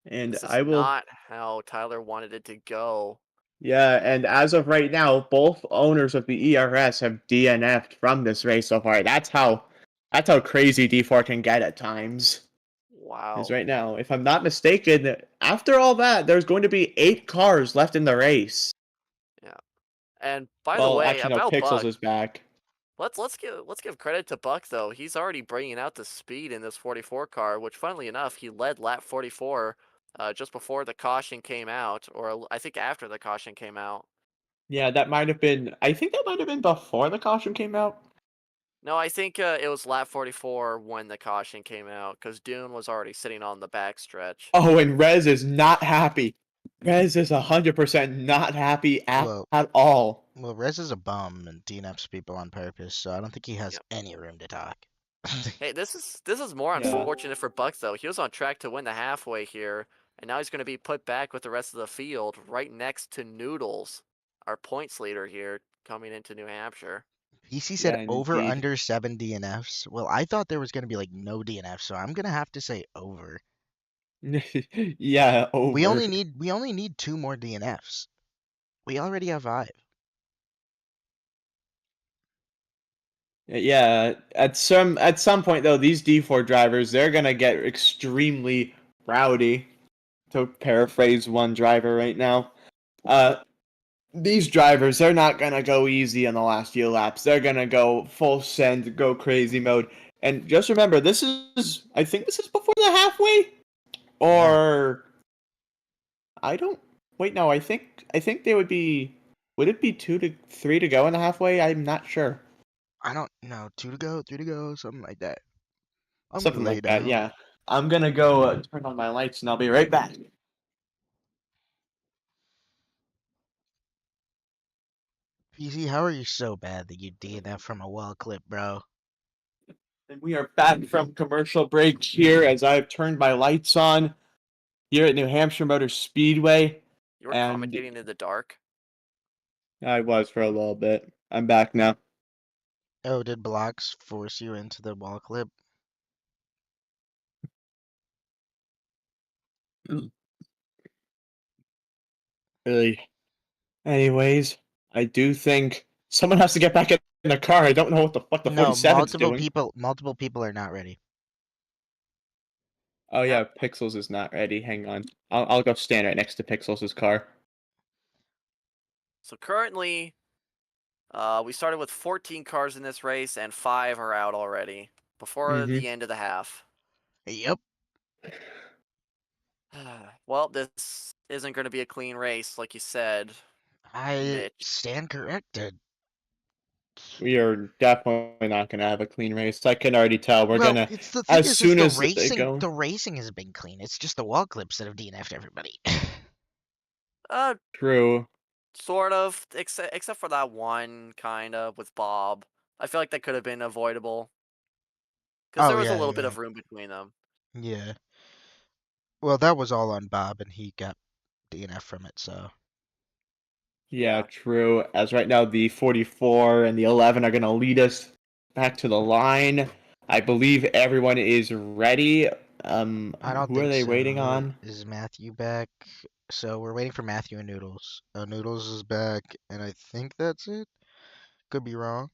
S3: And
S2: this is
S3: I will.
S2: not how Tyler wanted it to go.
S3: Yeah, and as of right now, both owners of the ERS have DNF'd from this race so far. That's how crazy D4 can get at times. Is
S2: Wow.
S3: right now, if I'm not mistaken, after all that, there's going to be 8 cars left in the race.
S2: Yeah. And by the
S3: Well,
S2: way,
S3: actually, no,
S2: about
S3: Pixels
S2: Buck,
S3: is back.
S2: let's give credit to Buck though. He's already bringing out the speed in this 44 car, which funnily enough, he led lap 44 just before the caution came out, or I think after the caution came out.
S3: Yeah, that might have been. I think that might have been before the caution came out.
S2: No, I think it was lap 44 when the caution came out because Dune was already sitting on the back stretch.
S3: Oh, and Rez is not happy. Rez is 100% not happy at,
S1: Well,
S3: at all.
S1: well, Rez is a bum and DNFs people on purpose, so I don't think he has
S2: Yep.
S1: any room to talk.
S2: Hey, this is more
S3: Yeah.
S2: unfortunate for Buck though. He was on track to win the halfway here, and now he's going to be put back with the rest of the field, right next to Noodles, our points leader here, coming into New Hampshire.
S1: PC said
S3: Yeah,
S1: over
S3: indeed.
S1: under 7 DNFs. Well, I thought there was going to be like no DNFs, so I'm going to have to say over.
S3: Yeah, over.
S1: We only need 2 more DNFs. We already have 5.
S3: Yeah, at some point though, these D4 drivers, they're gonna get extremely rowdy. To paraphrase one driver right now, these drivers, they're not gonna go easy on the last few laps. They're gonna go full send, go crazy mode. And just remember, I think this is before the halfway,
S1: Yeah.
S3: or I don't. Wait, no, I think they would be. Would it be 2 to 3 to go in the halfway? I'm not sure.
S1: I don't know. 2 to go, 3 to go, something like that. I'm going to
S3: Something
S1: lay
S3: like that,
S1: down.
S3: yeah. I'm gonna go turn on my lights and I'll be right back.
S1: PC, how are you so bad that you DNF from a wall clip, bro?
S3: And we are back from commercial break here as I've turned my lights on here at New Hampshire Motor Speedway.
S2: You were
S3: And
S2: commentating in the dark.
S3: I was for a little bit. I'm back now.
S1: Oh, did blocks force you into the wall clip?
S3: Really. Anyways, I do think someone has to get back in the car. I don't know what the fuck the
S1: No,
S3: 47's doing.
S1: multiple people are not ready.
S3: Oh yeah,
S2: Yep.
S3: Pixels is not ready. Hang on. I'll go stand right next to Pixels' car.
S2: So currently, we started with 14 cars in this race, and 5 are out already before
S3: Mm-hmm.
S2: the end of the half.
S1: Yep.
S2: Well, this isn't going to be a clean race, like you said,
S1: I
S2: Mitch.
S1: stand corrected.
S3: We are definitely not gonna have a clean race. I can already tell. We're
S1: Well,
S3: gonna
S1: it's the thing
S3: as
S1: is
S3: soon as they go.
S1: the racing has been clean. It's just the wall clips that have DNF'd everybody.
S2: Uh,
S3: True.
S2: sort of, except for that one, kind of, with Bob. I feel like that could have been avoidable. Because
S1: Oh
S2: there was a
S1: yeah,
S2: little bit
S1: yeah.
S2: of room between them.
S1: Yeah. Well, that was all on Bob and he got DNF from it, so
S3: Yeah,
S2: Yeah.
S3: true. As right now, the 44 and the 11 are gonna lead us back to the line. I believe everyone is ready.
S1: I don't
S3: Who are
S1: think
S3: they waiting
S1: so.
S3: on?
S1: Is Matthew back? So we're waiting for Matthew and Noodles. Noodles is back, and I think that's it. Could be wrong.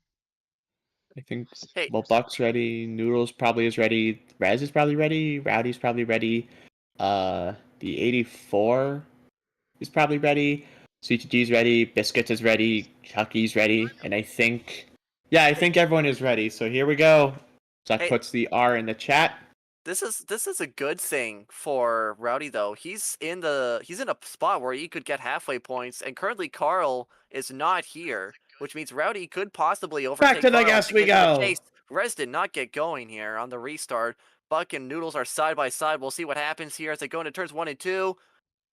S3: I think,
S2: Hey,
S3: well, Buck's ready. Noodles probably is ready. Rez is probably ready. Rowdy's probably ready. The 84 is probably ready. CTG's ready. Biscuits is ready. Chucky's ready. And I think, yeah, I think everyone is ready. So here we go. Zuck
S2: hey,
S3: puts the R in the chat.
S2: this is a good thing for Rowdy though. He's in a spot where he could get halfway points, and currently Carl is not here, which means Rowdy could possibly
S3: Back
S2: overtake
S3: to the
S2: Carl
S3: guess
S2: to
S3: we
S2: get to the
S3: go.
S2: chase. Rez did not get going here on the restart. Buck and Noodles are side by side. We'll see what happens here as they go into turns 1 and 2.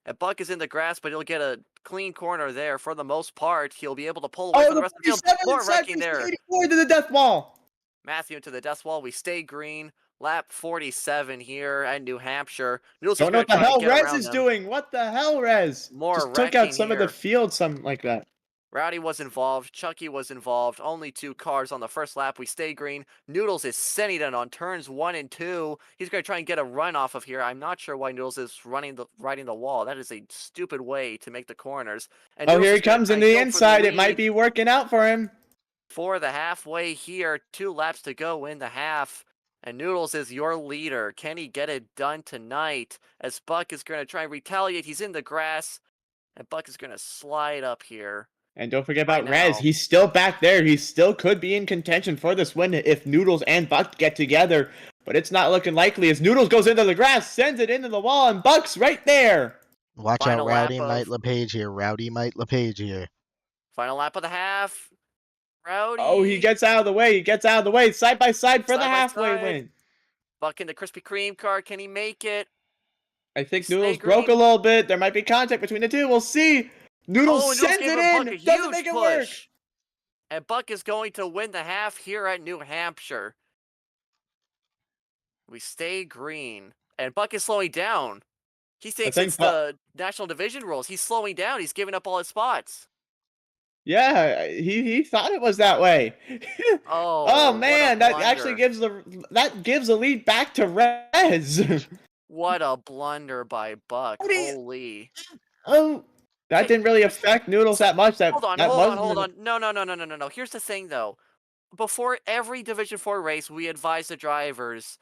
S2: And Buck is in the grass, but he'll get a clean corner there for the most part. He'll be able to pull away
S3: Oh,
S2: from the
S3: the
S2: rest of the field.
S3: 47
S2: More
S3: inside
S2: wrecking
S3: race, the
S2: there.
S3: 84 to the death wall.
S2: Matthew into the death wall. We stay green. Lap 47 here at New Hampshire. Noodles is
S3: Don't know
S2: going
S3: what
S2: to
S3: the
S2: try and
S3: hell
S2: get
S3: Rez
S2: around
S3: is
S2: them.
S3: doing. What the hell, Rez?
S2: More
S3: Just took out
S2: wrecking
S3: some of the
S2: here.
S3: field, something like that.
S2: Rowdy was involved. Chucky was involved. Only 2 cars on the first lap. We stay green. Noodles is sending it on turns 1 and 2. He's going to try and get a run off of here. I'm not sure why Noodles is riding the wall. That is a stupid way to make the corners. And
S3: Oh,
S2: Noodles
S3: here he
S2: is going to
S3: comes
S2: try
S3: in
S2: and
S3: the
S2: go for the
S3: inside. It might
S2: lead
S3: be working out for him.
S2: for the halfway here. 2 laps to go in the half. And Noodles is your leader. Can he get it done tonight? As Buck is going to try and retaliate. He's in the grass. And Buck is going to slide up here.
S3: And don't forget
S2: Right
S3: about Rez.
S2: now.
S3: He's still back there. He still could be in contention for this win if Noodles and Buck get together. But it's not looking likely as Noodles goes into the grass, sends it into the wall, and Buck's right there.
S1: Watch out,
S2: Final lap
S1: Rowdy Mite
S2: of
S1: LePage here. Rowdy Mite LePage here.
S2: Final lap of the half.
S3: Oh, he
S2: Rowdy.
S3: gets out of the way. He gets out of the way. Side by side for the
S2: Side by
S3: halfway
S2: side.
S3: win.
S2: Buck in the Krispy Kreme car. Can he make it?
S3: I think
S2: Stay
S3: Noodles broke a
S2: green.
S3: little bit. There might be contact between the two. We'll see. Noodles
S2: Oh, and Noodles
S3: sends
S2: gave
S3: it
S2: Buck a
S3: in. Doesn't
S2: huge
S3: make it work.
S2: push. And Buck is going to win the half here at New Hampshire. We stay green. And Buck is slowing down. He thinks
S3: think
S2: it's the National Division rules. He's slowing down. He's giving up all his spots.
S3: Yeah, he thought it was that way.
S2: Oh,
S3: Oh
S2: what a
S3: man, that actually
S2: blunder.
S3: gives the lead back to Rez.
S2: What a blunder by Buck.
S3: What do you-
S2: Holy.
S3: Oh, that
S2: Hey,
S3: didn't really affect Noodles that much.
S2: Hold on. No. Here's the thing, though. Before every Division 4 race, we advise the drivers,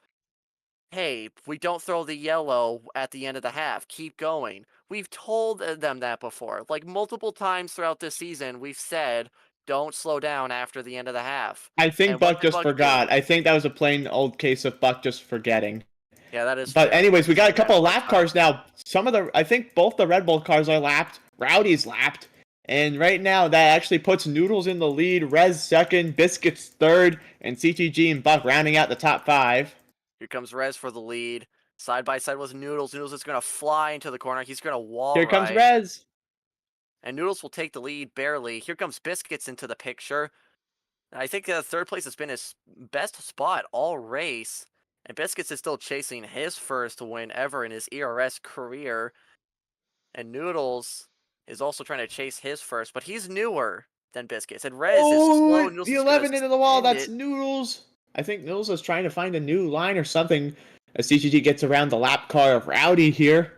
S2: hey, we don't throw the yellow at the end of the half. Keep going. We've told them that before. Like, multiple times throughout this season, we've said, don't slow down after the end of the half.
S3: I think
S2: And what
S3: Buck
S2: did
S3: just
S2: Buck
S3: forgot.
S2: do?
S3: I think that was a plain old case of Buck just forgetting.
S2: Yeah, that is
S3: But
S2: fair.
S3: anyways, we got a
S2: Yeah,
S3: couple of
S2: Buck
S3: lap cars now. I think both the Red Bull cars are lapped. Rowdy's lapped. And right now, that actually puts Noodles in the lead, Rez second, Biscuits third, and CTG and Buck rounding out the top 5.
S2: Here comes Rez for the lead. Side by side with Noodles. Noodles is going to fly into the corner. He's going to wall
S3: Here comes
S2: ride.
S3: Rez.
S2: And Noodles will take the lead barely. Here comes Biscuits into the picture. I think third place has been his best spot all race. And Biscuits is still chasing his first win ever in his ERS career. And Noodles is also trying to chase his first, but he's newer than Biscuits. And Rez is slow. Noodles
S3: The
S2: is gonna
S3: 11 into the wall.
S2: send
S3: That's
S2: it.
S3: Noodles. I think Noodles is trying to find a new line or something as CTG gets around the lap car of Rowdy here.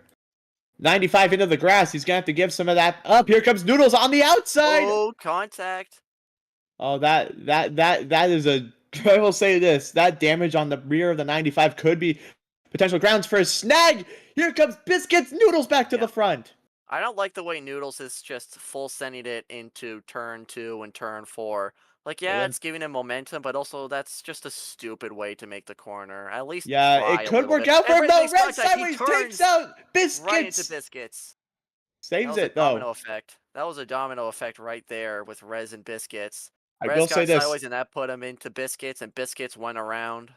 S3: 95 into the grass. He's going to have to give some of that up. Here comes Noodles on the outside.
S2: Oh, contact.
S3: Oh, that is a. I will say this: that damage on the rear of the 95 could be potential grounds for a snag. Here comes Biscuits. Noodles back to the front.
S2: I don't like the way Noodles is just full sending it into turn 2 and turn 4. Like, yeah, it's giving him momentum, but also that's just a stupid way to make the corner. At least
S3: Yeah,
S2: try
S3: it
S2: a
S3: could
S2: little
S3: work
S2: bit.
S3: out for
S2: And
S3: him though.
S2: makes
S3: Red
S2: contact. He
S3: sideways
S2: turns
S3: takes out Biscuits.
S2: right into Biscuits.
S3: Saves
S2: That was
S3: it
S2: a
S3: though.
S2: domino effect. That was a domino effect right there with Rez and Biscuits.
S3: I
S2: Rez
S3: will
S2: got
S3: say this.
S2: sideways and that put him into Biscuits, and Biscuits went around.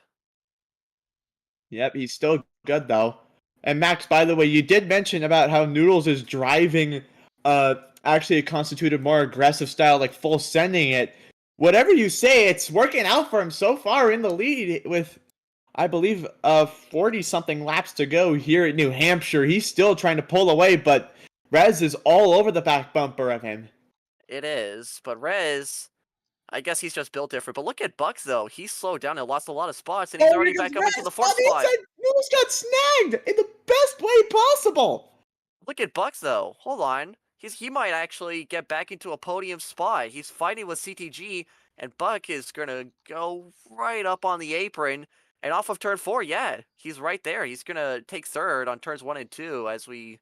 S3: Yep, he's still good though. And Max, by the way, you did mention about how Noodles is driving actually a constituted more aggressive style, like full sending it. Whatever you say, it's working out for him so far in the lead with, I believe, 40-something laps to go here at New Hampshire. He's still trying to pull away, but Rez is all over the back bumper of him.
S2: It is, but Rez, I guess he's just built different. But look at Buck though. He slowed down and lost a lot of spots, and he's already back up into the 4th spot.
S3: Noodles got snagged in the best way possible.
S2: Look at Buck though. Hold on. He might actually get back into a podium spot. He's fighting with CTG, and Buck is gonna go right up on the apron and off of turn 4. Yeah, he's right there. He's gonna take 3rd on turns 1 and 2 as we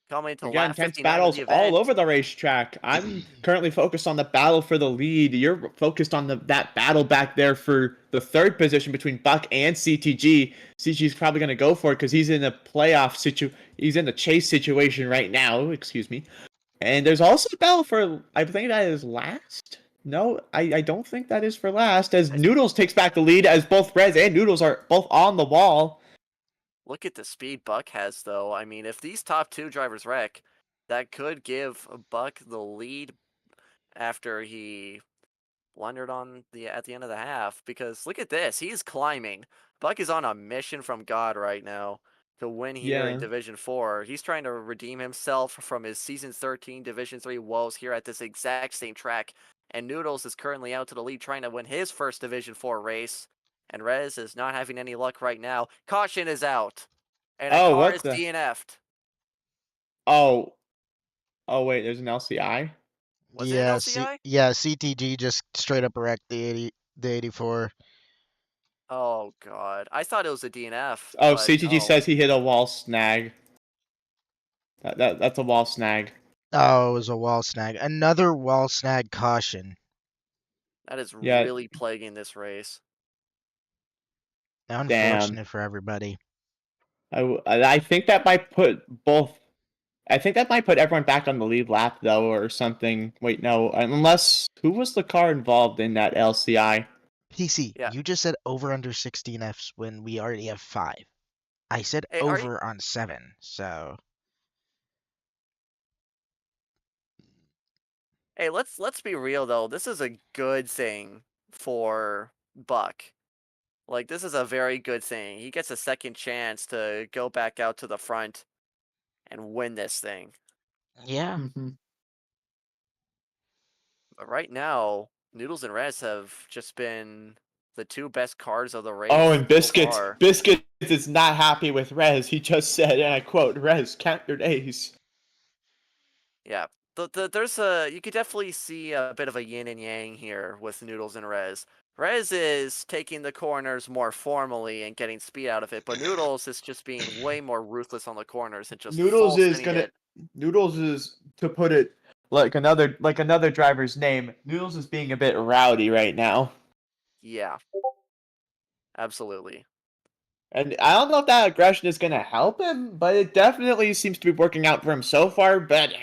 S2: come into
S3: We got
S2: lap
S3: intense
S2: 59 of
S3: battles
S2: the
S3: all
S2: event.
S3: over the racetrack. I'm currently focused on the battle for the lead. You're focused on that battle back there for the 3rd position between Buck and CTG. CTG's probably going to go for it because he's in a he's in the chase situation right now. Excuse me. And there's also a battle for, I think that is last. No, I don't think that is for last. As Noodles takes back the lead, as both Rez and Noodles are both on the wall.
S2: Look at the speed Buck has, though. I mean, if these top 2 drivers wreck, that could give Buck the lead after he blundered at the end of the half. Because look at this, he's climbing. Buck is on a mission from God right now to win here in
S3: Yeah.
S2: Division 4. He's trying to redeem himself from his Season 13 Division 3 woes here at this exact same track. And Noodles is currently out to the lead trying to win his first Division 4 race. And Rez is not having any luck right now. Caution is out. And a
S3: Oh,
S2: car
S3: what
S2: is
S3: the?
S2: DNF'd.
S3: Oh. Oh, wait, there's an LCI?
S2: Was it an
S1: Yeah,
S2: LCI?
S1: CTG just straight up wrecked the 84.
S2: Oh, God. I thought it was a DNF,
S3: Oh,
S2: but
S3: CTG
S2: no.
S3: says he hit a wall snag. That's a wall snag.
S1: Oh, it was a wall snag. Another wall snag caution.
S2: That is
S3: Yeah.
S2: really plaguing this race.
S3: Damn.
S1: Unfortunate for everybody.
S3: I think that might put both. I think that might put everyone back on the lead lap though, or something. Wait, no. Unless who was the car involved in that LCI?
S1: PC,
S2: Yeah.
S1: you just said over under 16 Fs when we already have 5. I said
S2: Hey,
S1: over on 7, so
S2: hey, let's be real though. This is a good thing for Buck. Like, this is a very good thing. He gets a second chance to go back out to the front and win this thing.
S1: yeah.
S3: Mm-hmm.
S2: But right now, Noodles and Rez have just been the 2 best cars of the race.
S3: Oh, and
S2: so far.
S3: Biscuits is not happy with Rez. He just said, and I quote, "Rez, count your days."
S2: Yeah. There's you could definitely see a bit of a yin and yang here with Noodles and Rez. Rez is taking the corners more formally and getting speed out of it, but Noodles is just being way more ruthless on the corners and just full spinning it.
S3: Noodles is, to put it like another driver's name. Noodles is being a bit rowdy right now.
S2: Yeah. Absolutely.
S3: And I don't know if that aggression is going to help him, but it definitely seems to be working out for him so far. But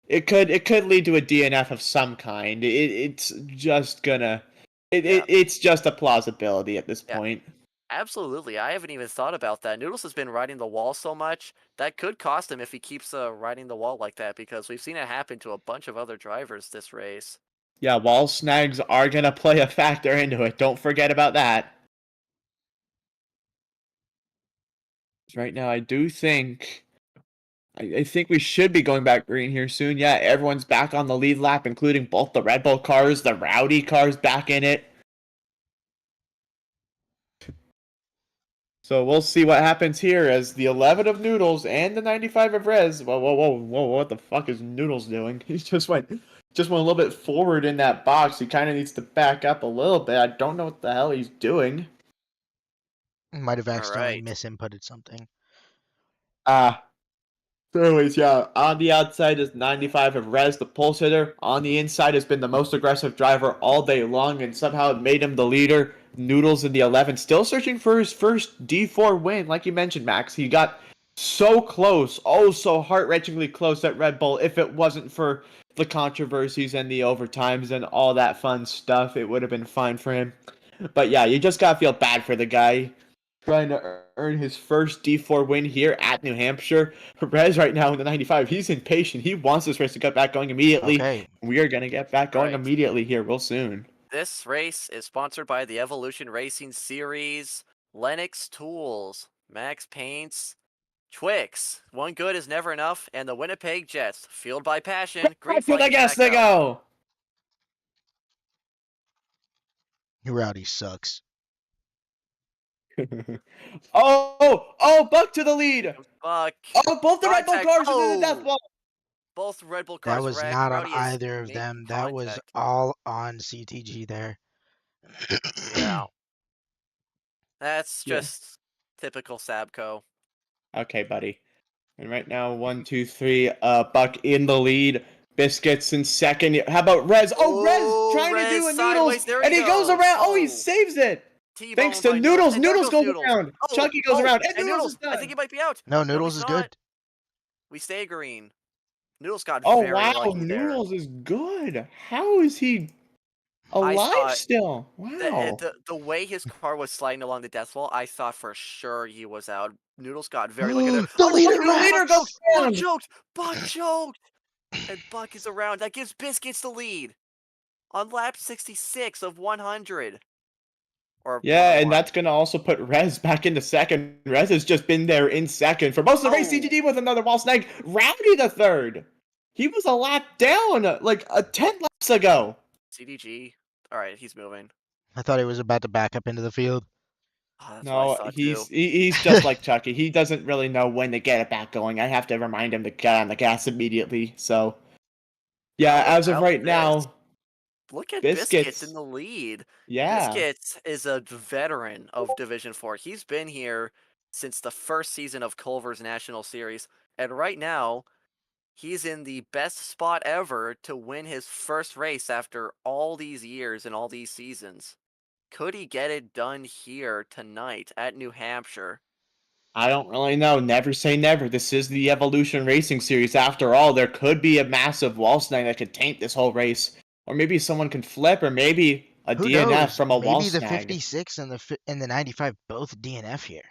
S3: it could lead to a DNF of some kind. It's just gonna it's just a plausibility at this point.
S2: Absolutely. I haven't even thought about that. Noodles has been riding the wall so much that could cost him if he keeps riding the wall like that, because we've seen it happen to a bunch of other drivers this race.
S3: Yeah, wall snags are gonna play a factor into it. Don't forget about that. Right now, I do think. I think we should be going back green here soon. Yeah, everyone's back on the lead lap, including both the Red Bull cars, the Rowdy cars back in it. So we'll see what happens here as the 11 of Noodles and the 95 of Rez. Whoa, what the fuck is Noodles doing? He just went a little bit forward in that box. He kind of needs to back up a little bit. I don't know what the hell he's doing.
S1: Might have accidentally
S2: Alright.
S1: misinputted something.
S3: So anyways, yeah, on the outside is 95 of Rez, the pulse hitter. On the inside has been the most aggressive driver all day long, and somehow it made him the leader. Noodles in the 11, still searching for his first D4 win. Like you mentioned, Max, he got so close, oh so heart-wrenchingly close at Red Bull. If it wasn't for the controversies and the overtimes and all that fun stuff, it would have been fine for him. But yeah, you just gotta feel bad for the guy trying to earn his first D4 win here at New Hampshire. Perez right now in the 95, he's impatient. He wants this race to get back going immediately.
S1: Okay.
S3: We are going to get back going
S2: Right.
S3: immediately here real soon.
S2: This race is sponsored by the Evolution Racing Series, Lennox Tools, Max Paints, Twix. One good is never enough, and the Winnipeg Jets, fueled by passion. Green
S3: I feel
S2: flag
S3: like
S2: is
S3: yes
S2: back
S3: to
S2: out.
S3: go.
S1: Rowdy sucks.
S3: Oh, Buck to the lead.
S2: Buck.
S3: Oh, both the Red Bull
S2: Contact.
S3: cars are in the death
S2: Oh!
S3: wall.
S2: Both Red Bull
S1: That
S2: cars
S1: was
S2: wrecked.
S1: not on
S2: Rowdy is
S1: either of
S2: making
S1: them. That was
S2: contact.
S1: all on CTG there.
S2: Yeah. That's
S3: Yeah.
S2: just typical Sabco.
S3: Okay, buddy. And right now, 1, 2, 3. Buck in the lead. Biscuits in second. How about Rez? Oh, Rez trying to do
S2: Rez
S3: a Noodles,
S2: sideways. There
S3: and he goes around. Oh, he
S2: Oh,
S3: saves it. Thanks
S2: T-bone
S3: to
S2: by Noodles.
S3: Noodles.
S2: And there
S3: Noodles
S2: goes
S3: goes
S2: Noodles.
S3: around.
S2: Oh,
S3: Chucky goes around, and
S2: and
S3: Noodles is
S2: Noodles. I
S3: done.
S2: think he might be out.
S1: No,
S2: No,
S1: Noodles
S2: he's
S1: is
S2: not.
S1: good.
S2: We stay green. Noodles got
S3: Oh,
S2: very
S3: wow.
S2: lucky there.
S3: Noodles is good. How is he
S2: I
S3: alive
S2: saw
S3: still? Wow.
S2: the way his car was sliding along the death wall, I thought for sure he was out. Noodles got very lucky there.
S1: The
S2: Oh,
S1: leader
S2: Buck
S3: leader goes
S2: choked! Buck
S3: down.
S2: choked! Buck choked! And Buck is around. That gives Biscuits the lead on lap 66 of 100. Or
S3: Yeah, and
S2: 101.
S3: that's going to also put Rez back into second. Rez has just been there in second for most of the race.
S2: Oh.
S3: CGD with another wall snag. Rowdy the third. He was a lap down like 10 laps ago.
S2: CDG. All right, he's moving.
S1: I thought he was about to back up into the field.
S2: Oh, that's what I
S3: No,
S2: thought
S3: he's
S2: too.
S3: he's just like Chucky. He doesn't really know when to get it back going. I have to remind him to get on the gas immediately. So, yeah,
S2: How
S3: as of
S2: about
S3: right
S2: this?
S3: now,
S2: Look at Biscuits
S3: Biscuits.
S2: in the lead.
S3: Yeah.
S2: Biscuits is a veteran of Division 4. He's been here since the first season of Culver's National Series. And right now, he's in the best spot ever to win his first race after all these years and all these seasons. Could he get it done here tonight at New Hampshire?
S3: I don't really know. Never say never. This is the Evolution Racing Series. After all, there could be a massive wall snag that could taint this whole race. Or maybe someone can flip, or maybe a
S1: Who
S3: DNF
S1: knows?
S3: from a wall
S1: Maybe the
S3: snag.
S1: 56 and the 95 both DNF here.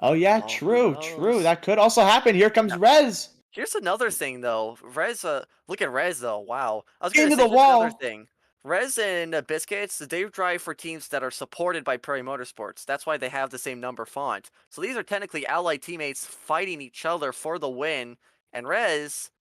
S3: Oh, yeah,
S2: Oh, who
S3: true.
S2: knows?
S3: That could also happen. Here comes
S2: Yeah.
S3: Rez.
S2: Here's another thing, though. Rez, look at Rez, though. Wow. I was gonna
S3: Into
S2: say,
S3: the
S2: here's another
S3: wall.
S2: thing. Rez and Biscuits, they drive for teams that are supported by Prairie Motorsports. That's why they have the same number font. So these are technically allied teammates fighting each other for the win. And Rez,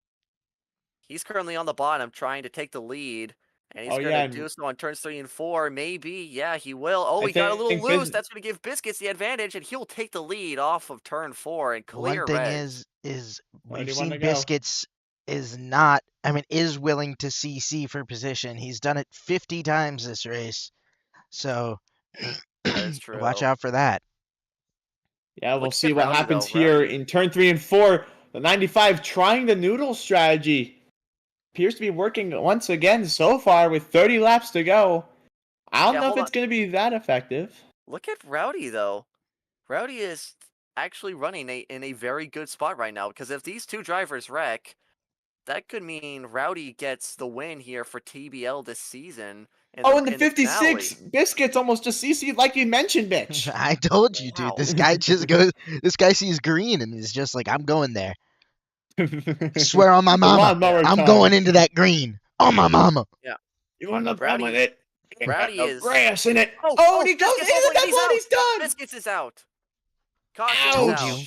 S2: he's currently on the bottom trying to take the lead. And he's
S3: Oh,
S2: going
S3: yeah,
S2: to
S3: and
S2: do so on turns 3 and 4. Maybe. Yeah, he will. Oh,
S3: I
S2: he got a little
S3: think
S2: loose. That's going to give Biscuits the advantage. And he'll take the lead off of turn 4 and
S1: One
S2: clear
S1: thing
S2: Rez.
S1: is
S3: Where do
S1: we've
S3: you
S1: seen
S3: wanna go?
S1: Biscuits is willing to CC for position. He's done it 50 times this race. So
S2: That is true.
S1: watch out for that.
S3: Yeah, we'll
S2: Look
S3: see
S2: at
S3: what
S2: Rowdy,
S3: happens
S2: though.
S3: here
S2: Rowdy.
S3: in turn 3 and 4. The 95 trying the noodle strategy. Appears to be working once again so far with 30 laps to go. I don't
S2: Yeah,
S3: know if
S2: hold on.
S3: it's going to be that effective.
S2: Look at Rowdy, though. Rowdy is actually running in a very good spot right now, because if these two drivers wreck, that could mean Rowdy gets the win here for TBL this season. In
S3: Oh, and the
S2: in the
S3: 56
S2: finale.
S3: Biscuits almost just CC'd like you mentioned, bitch.
S1: I told you, dude.
S2: Wow.
S1: This guy just goes. This guy sees green and is just like, I'm going there. Swear on my mama,
S3: Lawnmower
S1: I'm
S3: time.
S1: going into that green. On my mama.
S3: You want to
S2: Rowdy-
S3: with it?
S2: Rowdy
S3: No
S2: is-
S3: grass in it.
S2: Oh,
S3: Oh, and he goes
S2: Biscuits
S3: into
S2: open,
S3: the
S2: he's
S3: death line. He's done.
S2: Biscuits is out. Caution is
S1: Told
S2: out.
S1: you.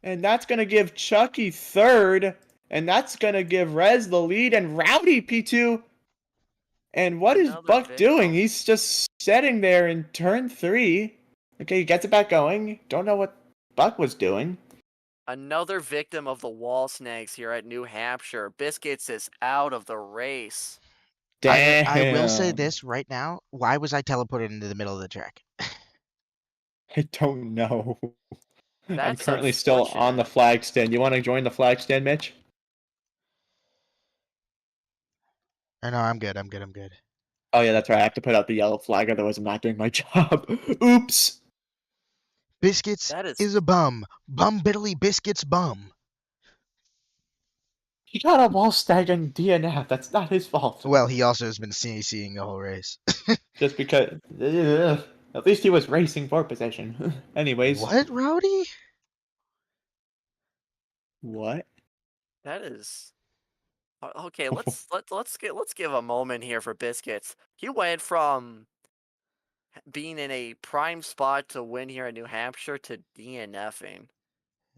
S3: And that's going to give Chucky third. And that's going to give Rez the lead and Rowdy P2. And what is
S2: Another
S3: Buck
S2: victim.
S3: doing? He's just sitting there in turn 3. Okay, he gets it back going. Don't know what Buck was doing.
S2: Another victim of the wall snags here at New Hampshire. Biscuits is out of the race.
S3: Damn.
S1: I will say this right now. Why was I teleported into the middle of the track?
S3: I don't know. I'm
S2: That's
S3: currently still on the
S2: unfortunate.
S3: flag stand. You want to join the flag stand, Mitch?
S1: Or no, I'm good. I'm good. I'm good.
S3: Oh, yeah, that's right. I have to put out the yellow flag, otherwise I'm not doing my job. Oops.
S1: Biscuits
S2: That is
S1: is a bum. Bum bitterly Biscuits bum.
S3: He got a wall stag and DNF. That's not his fault.
S1: Well, he also has been CCing the whole race.
S3: Just because. At least he was racing for position. Anyways.
S1: What, Rowdy?
S3: What?
S2: That is okay. Let's give a moment here for Biscuits. He went from being in a prime spot to win here in New Hampshire to DNFing.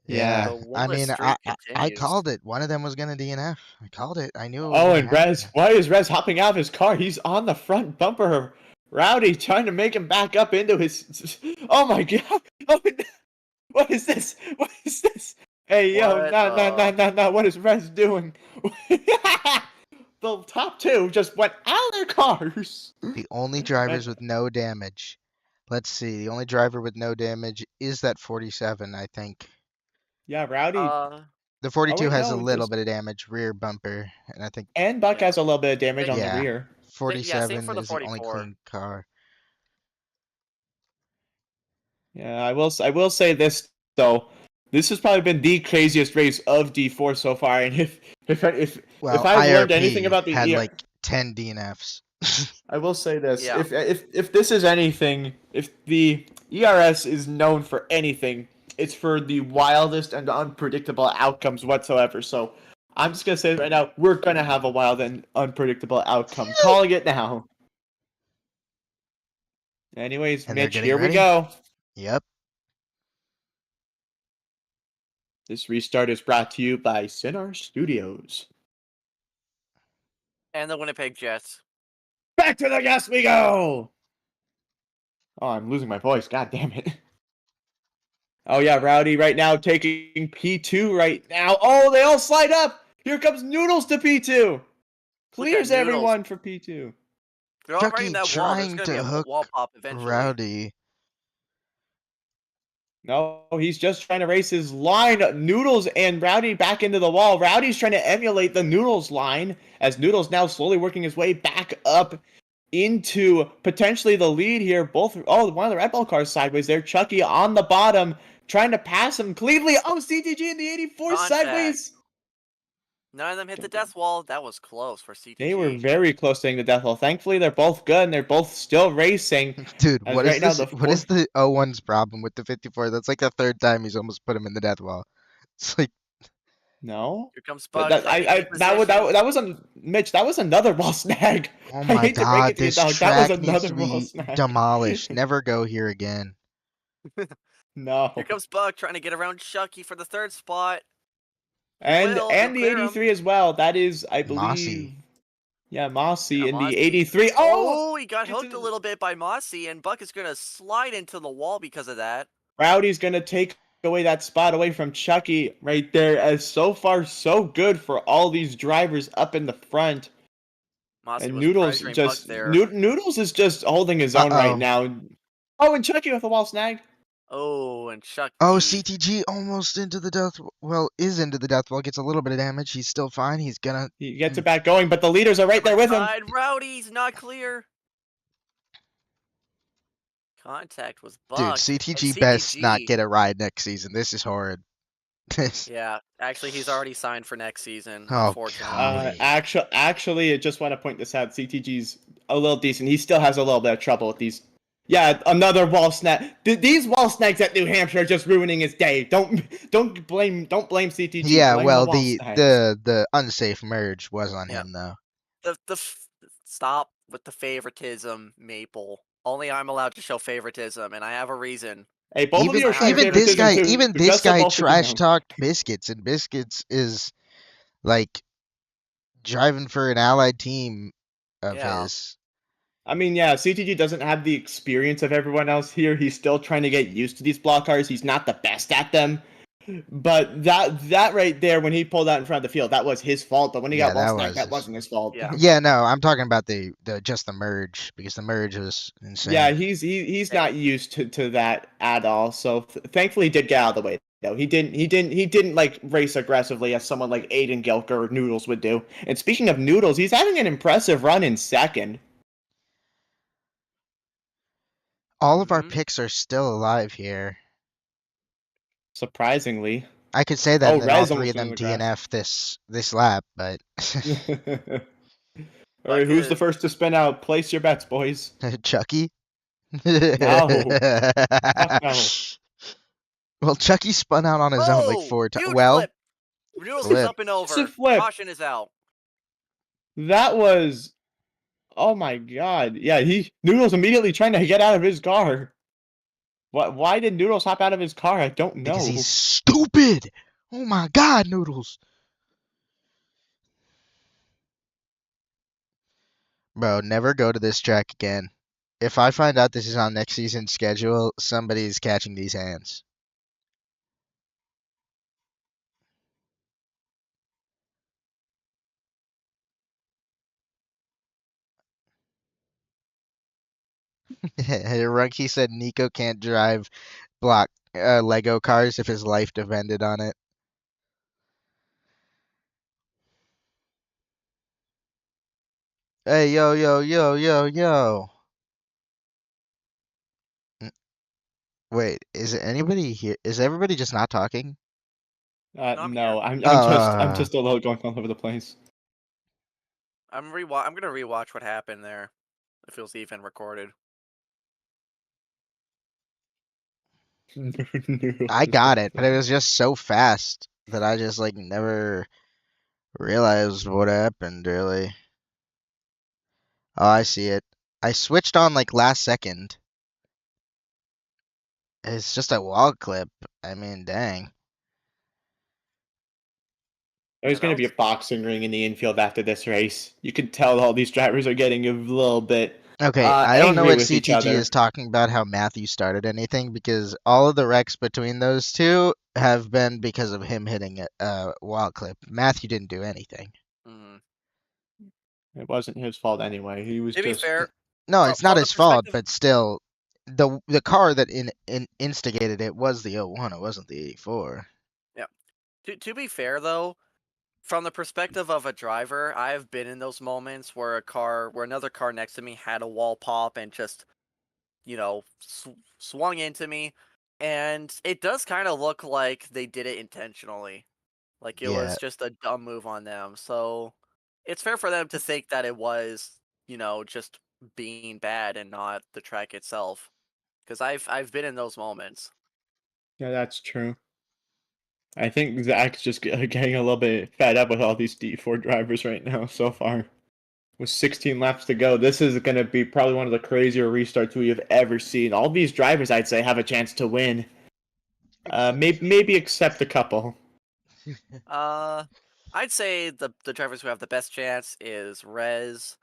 S1: Yeah,
S2: The
S1: I
S2: winless
S1: mean,
S2: streak
S1: I
S2: continues.
S1: called it. One of them was gonna DNF. I called it. I knew. It was
S3: Oh,
S1: gonna
S3: and Rez.
S1: happen.
S3: Why is Rez hopping out of his car? He's on the front bumper Rowdy trying to make him back up into his. Oh my god! Oh, what is this? What is this? Hey yo,
S2: What
S3: no! What is Rez doing? The top two just went out of their cars.
S1: The only drivers
S3: And
S1: with no damage. Let's see. The only driver with no damage is that 47, I think.
S3: yeah, Rowdy.
S1: The
S3: Oh
S1: 42
S3: wait,
S1: has a
S3: no,
S1: little
S3: just
S1: bit of damage, rear bumper, and I think
S3: and Buck
S2: Yeah.
S3: has a little bit of damage on the
S1: yeah,
S3: rear.
S2: Yeah, same
S1: 47
S2: for the
S1: is the only
S2: 44.
S1: clean car.
S3: Yeah, I will say this though. This has probably been the craziest race of D4 so far, and if
S1: Well,
S3: I've learned anything
S1: IRP
S3: about the
S1: had
S3: ER,
S1: like 10 DNFs.
S3: I will say this:
S2: Yeah.
S3: if this is anything, if the ERS is known for anything, it's for the wildest and unpredictable outcomes whatsoever. So I'm just gonna say right now, we're gonna have a wild and unpredictable outcome. Calling it now. Anyways,
S1: And they're
S3: Mitch,
S1: getting
S3: here we
S1: ready.
S3: go.
S1: Yep.
S3: This restart is brought to you by Cinar Studios.
S2: And the Winnipeg Jets.
S3: Back to the gas we go! Oh, I'm losing my voice. God damn it. Oh, yeah, Rowdy right now taking P2 right now. Oh, they all slide up! Here comes Noodles to P2! Clears
S2: Noodles.
S3: everyone for P2.
S2: They're all right in
S1: Chucky
S2: that wall. There's
S1: trying
S2: going to be
S1: to
S2: a
S1: hook
S2: wall pop eventually.
S1: Rowdy.
S3: No, he's just trying to race his line. Noodles and Rowdy back into the wall. Rowdy's trying to emulate the Noodles line as Noodles now slowly working his way back up into potentially the lead here. Both, oh, one of the Red Bull cars sideways there. Chucky on the bottom trying to pass him. Cleveland, oh, CTG in the 84
S2: Contact.
S3: sideways.
S2: None of them hit the death wall. That was close for CTG.
S3: They were very close to hitting the death wall. Thankfully, they're both good and they're both still racing.
S1: Dude,
S3: As
S1: what is
S3: right now
S1: this?
S3: the
S1: What is the 01's problem with the 54? That's like the third time he's almost put him in the death wall. It's like,
S3: no.
S2: Here comes
S3: But
S2: Buck.
S3: that was Mitch. That was another wall snag.
S1: oh
S3: I
S1: my
S3: hate to break
S1: god,
S3: it to you,
S1: this
S3: dog. That was
S1: track needs to
S3: another wall
S1: be
S3: snag.
S1: demolished. Never go here again.
S3: No.
S2: Here comes Buck trying to get around Chucky for the third spot.
S3: And
S2: He'll
S3: the
S2: clear him.
S3: 83 as well. That is, I believe,
S1: Mossy.
S3: yeah, Mossy
S2: Yeah,
S3: in the
S2: Mossy.
S3: 83.
S2: Oh, he got
S3: Gets
S2: hooked
S3: in-
S2: a little bit by Mossy, and Buck is going to slide into the wall because of that.
S3: Rowdy's gonna take away that spot away from Chucky right there. As so far so good for all these drivers up in the front.
S2: Mossy
S3: And
S2: was
S3: Noodles
S2: pressuring
S3: just
S2: Buck there.
S3: Noodles is just holding his own right
S1: Uh-oh.
S3: now. Oh, and Chucky with the wall snag.
S2: Oh, and Chucky.
S1: Oh, CTG almost into the death. Well, is into the death wall. Gets a little bit of damage. He's still fine. He's gonna.
S3: He gets it back going, but the leaders are right there with him.
S2: Rowdy's not clear. Contact was Buck.
S1: Dude,
S2: and
S1: CTG best not get a ride next season. This is horrid.
S2: Yeah, actually, he's already signed for next season.
S1: Oh,
S2: Unfortunately.
S1: golly.
S3: Actually, I just want to point this out. CTG's a little decent. He still has a little bit of trouble with these. Yeah, another wall snag. These wall snags at New Hampshire are just ruining his day. Don't blame CTG.
S1: Yeah,
S3: blame
S1: well,
S3: wall
S1: the
S3: snags.
S1: the unsafe merge was on
S2: Yeah.
S1: him though.
S2: Stop with the favoritism, Maple. Only I'm allowed to show favoritism, and I have a reason.
S3: Hey, both of you are showing
S1: Even this
S3: favoritism
S1: guy,
S3: too.
S1: even this
S3: Just so
S1: guy
S3: both of you
S1: trash
S3: know.
S1: talked Biscuits, and Biscuits is like driving for an allied team of
S2: Yeah.
S1: his.
S3: I mean, yeah, CTG doesn't have the experience of everyone else here. He's still trying to get used to these block cars. He's not the best at them. But that right there, when he pulled out in front of the field, that was his fault. But when he
S1: Yeah,
S3: got wall
S1: that
S3: snagged,
S1: was
S3: that
S1: his-
S3: wasn't his fault.
S2: Yeah.
S1: Yeah, no, I'm talking about the just the merge, because the merge was insane.
S3: Yeah, he's not used to that at all. So thankfully, he did get out of the way. though. He didn't like race aggressively as someone like Aiden Gilker or Noodles would do. And speaking of Noodles, he's having an impressive run in second.
S1: All of our
S2: Mhm.
S1: picks are still alive here.
S3: Surprisingly.
S1: I could say that,
S3: Oh,
S1: and then all
S3: Rez
S1: three
S3: almost
S1: of them
S3: went in the grass.
S1: DNF this lap, but
S3: All right, who's the
S2: Bucket.
S3: first to spin out? Place your bets, boys.
S1: Chucky.
S3: No. Fuck no.
S1: Well, Chucky spun out on his own like
S2: Oh,
S1: 4 times.
S2: huge
S1: Well,
S2: flip. Noodles is
S1: flip.
S2: up and over.
S3: Massive flip.
S2: Caution is out.
S3: That was, oh my god. Yeah, Noodles immediately trying to get out of his car. Why did Noodles hop out of his car? I don't know.
S1: Because he's stupid. Oh my God, Noodles. Bro, never go to this track again. If I find out this is on next season's schedule, somebody's catching these hands. Runky said Nico can't drive block Lego cars if his life depended on it. Hey, yo, yo, yo, yo, yo. Wait, is it anybody here? Is everybody just not talking?
S2: No, I'm here.
S3: No, I'm
S1: Oh,
S3: just a little going all over the place.
S2: I'm gonna rewatch what happened there. If it was even recorded.
S1: I got it, but it was just so fast that I just like never realized what happened really. Oh, I see it. I switched on like last second. It's just a wall clip. I mean, dang.
S3: There's
S2: Yeah,
S3: going to be a boxing ring in the infield after this race. You can tell all these drivers are getting a little bit
S1: Okay, I don't know
S3: angry
S1: what
S3: with each
S1: CTG
S3: other.
S1: is talking about how Matthew started anything because all of the wrecks between those two have been because of him hitting a wall clip. Matthew didn't do anything.
S2: Mhm.
S3: It wasn't his fault anyway. He was
S2: To be
S3: just
S2: fair,
S1: No, it's not
S2: from the
S1: his fault,
S2: perspective,
S1: but still, the car that instigated it was the 01. It wasn't the 84.
S2: yeah. To be fair though, from the perspective of a driver, I've been in those moments where another car next to me had a wall pop and just, swung into me, and it does kind of look like they did it intentionally. Like it
S1: Yeah,
S2: was just a dumb move on them. So it's fair for them to think that it was, just being bad and not the track itself. Because I've been in those moments.
S3: yeah, that's true. I think Zach's just getting a little bit fed up with all these D4 drivers right now so far. With 16 laps to go, this is going to be probably one of the crazier restarts we have ever seen. All these drivers, I'd say, have a chance to win. Maybe except a couple.
S2: I'd say the drivers who have the best chance is Rez,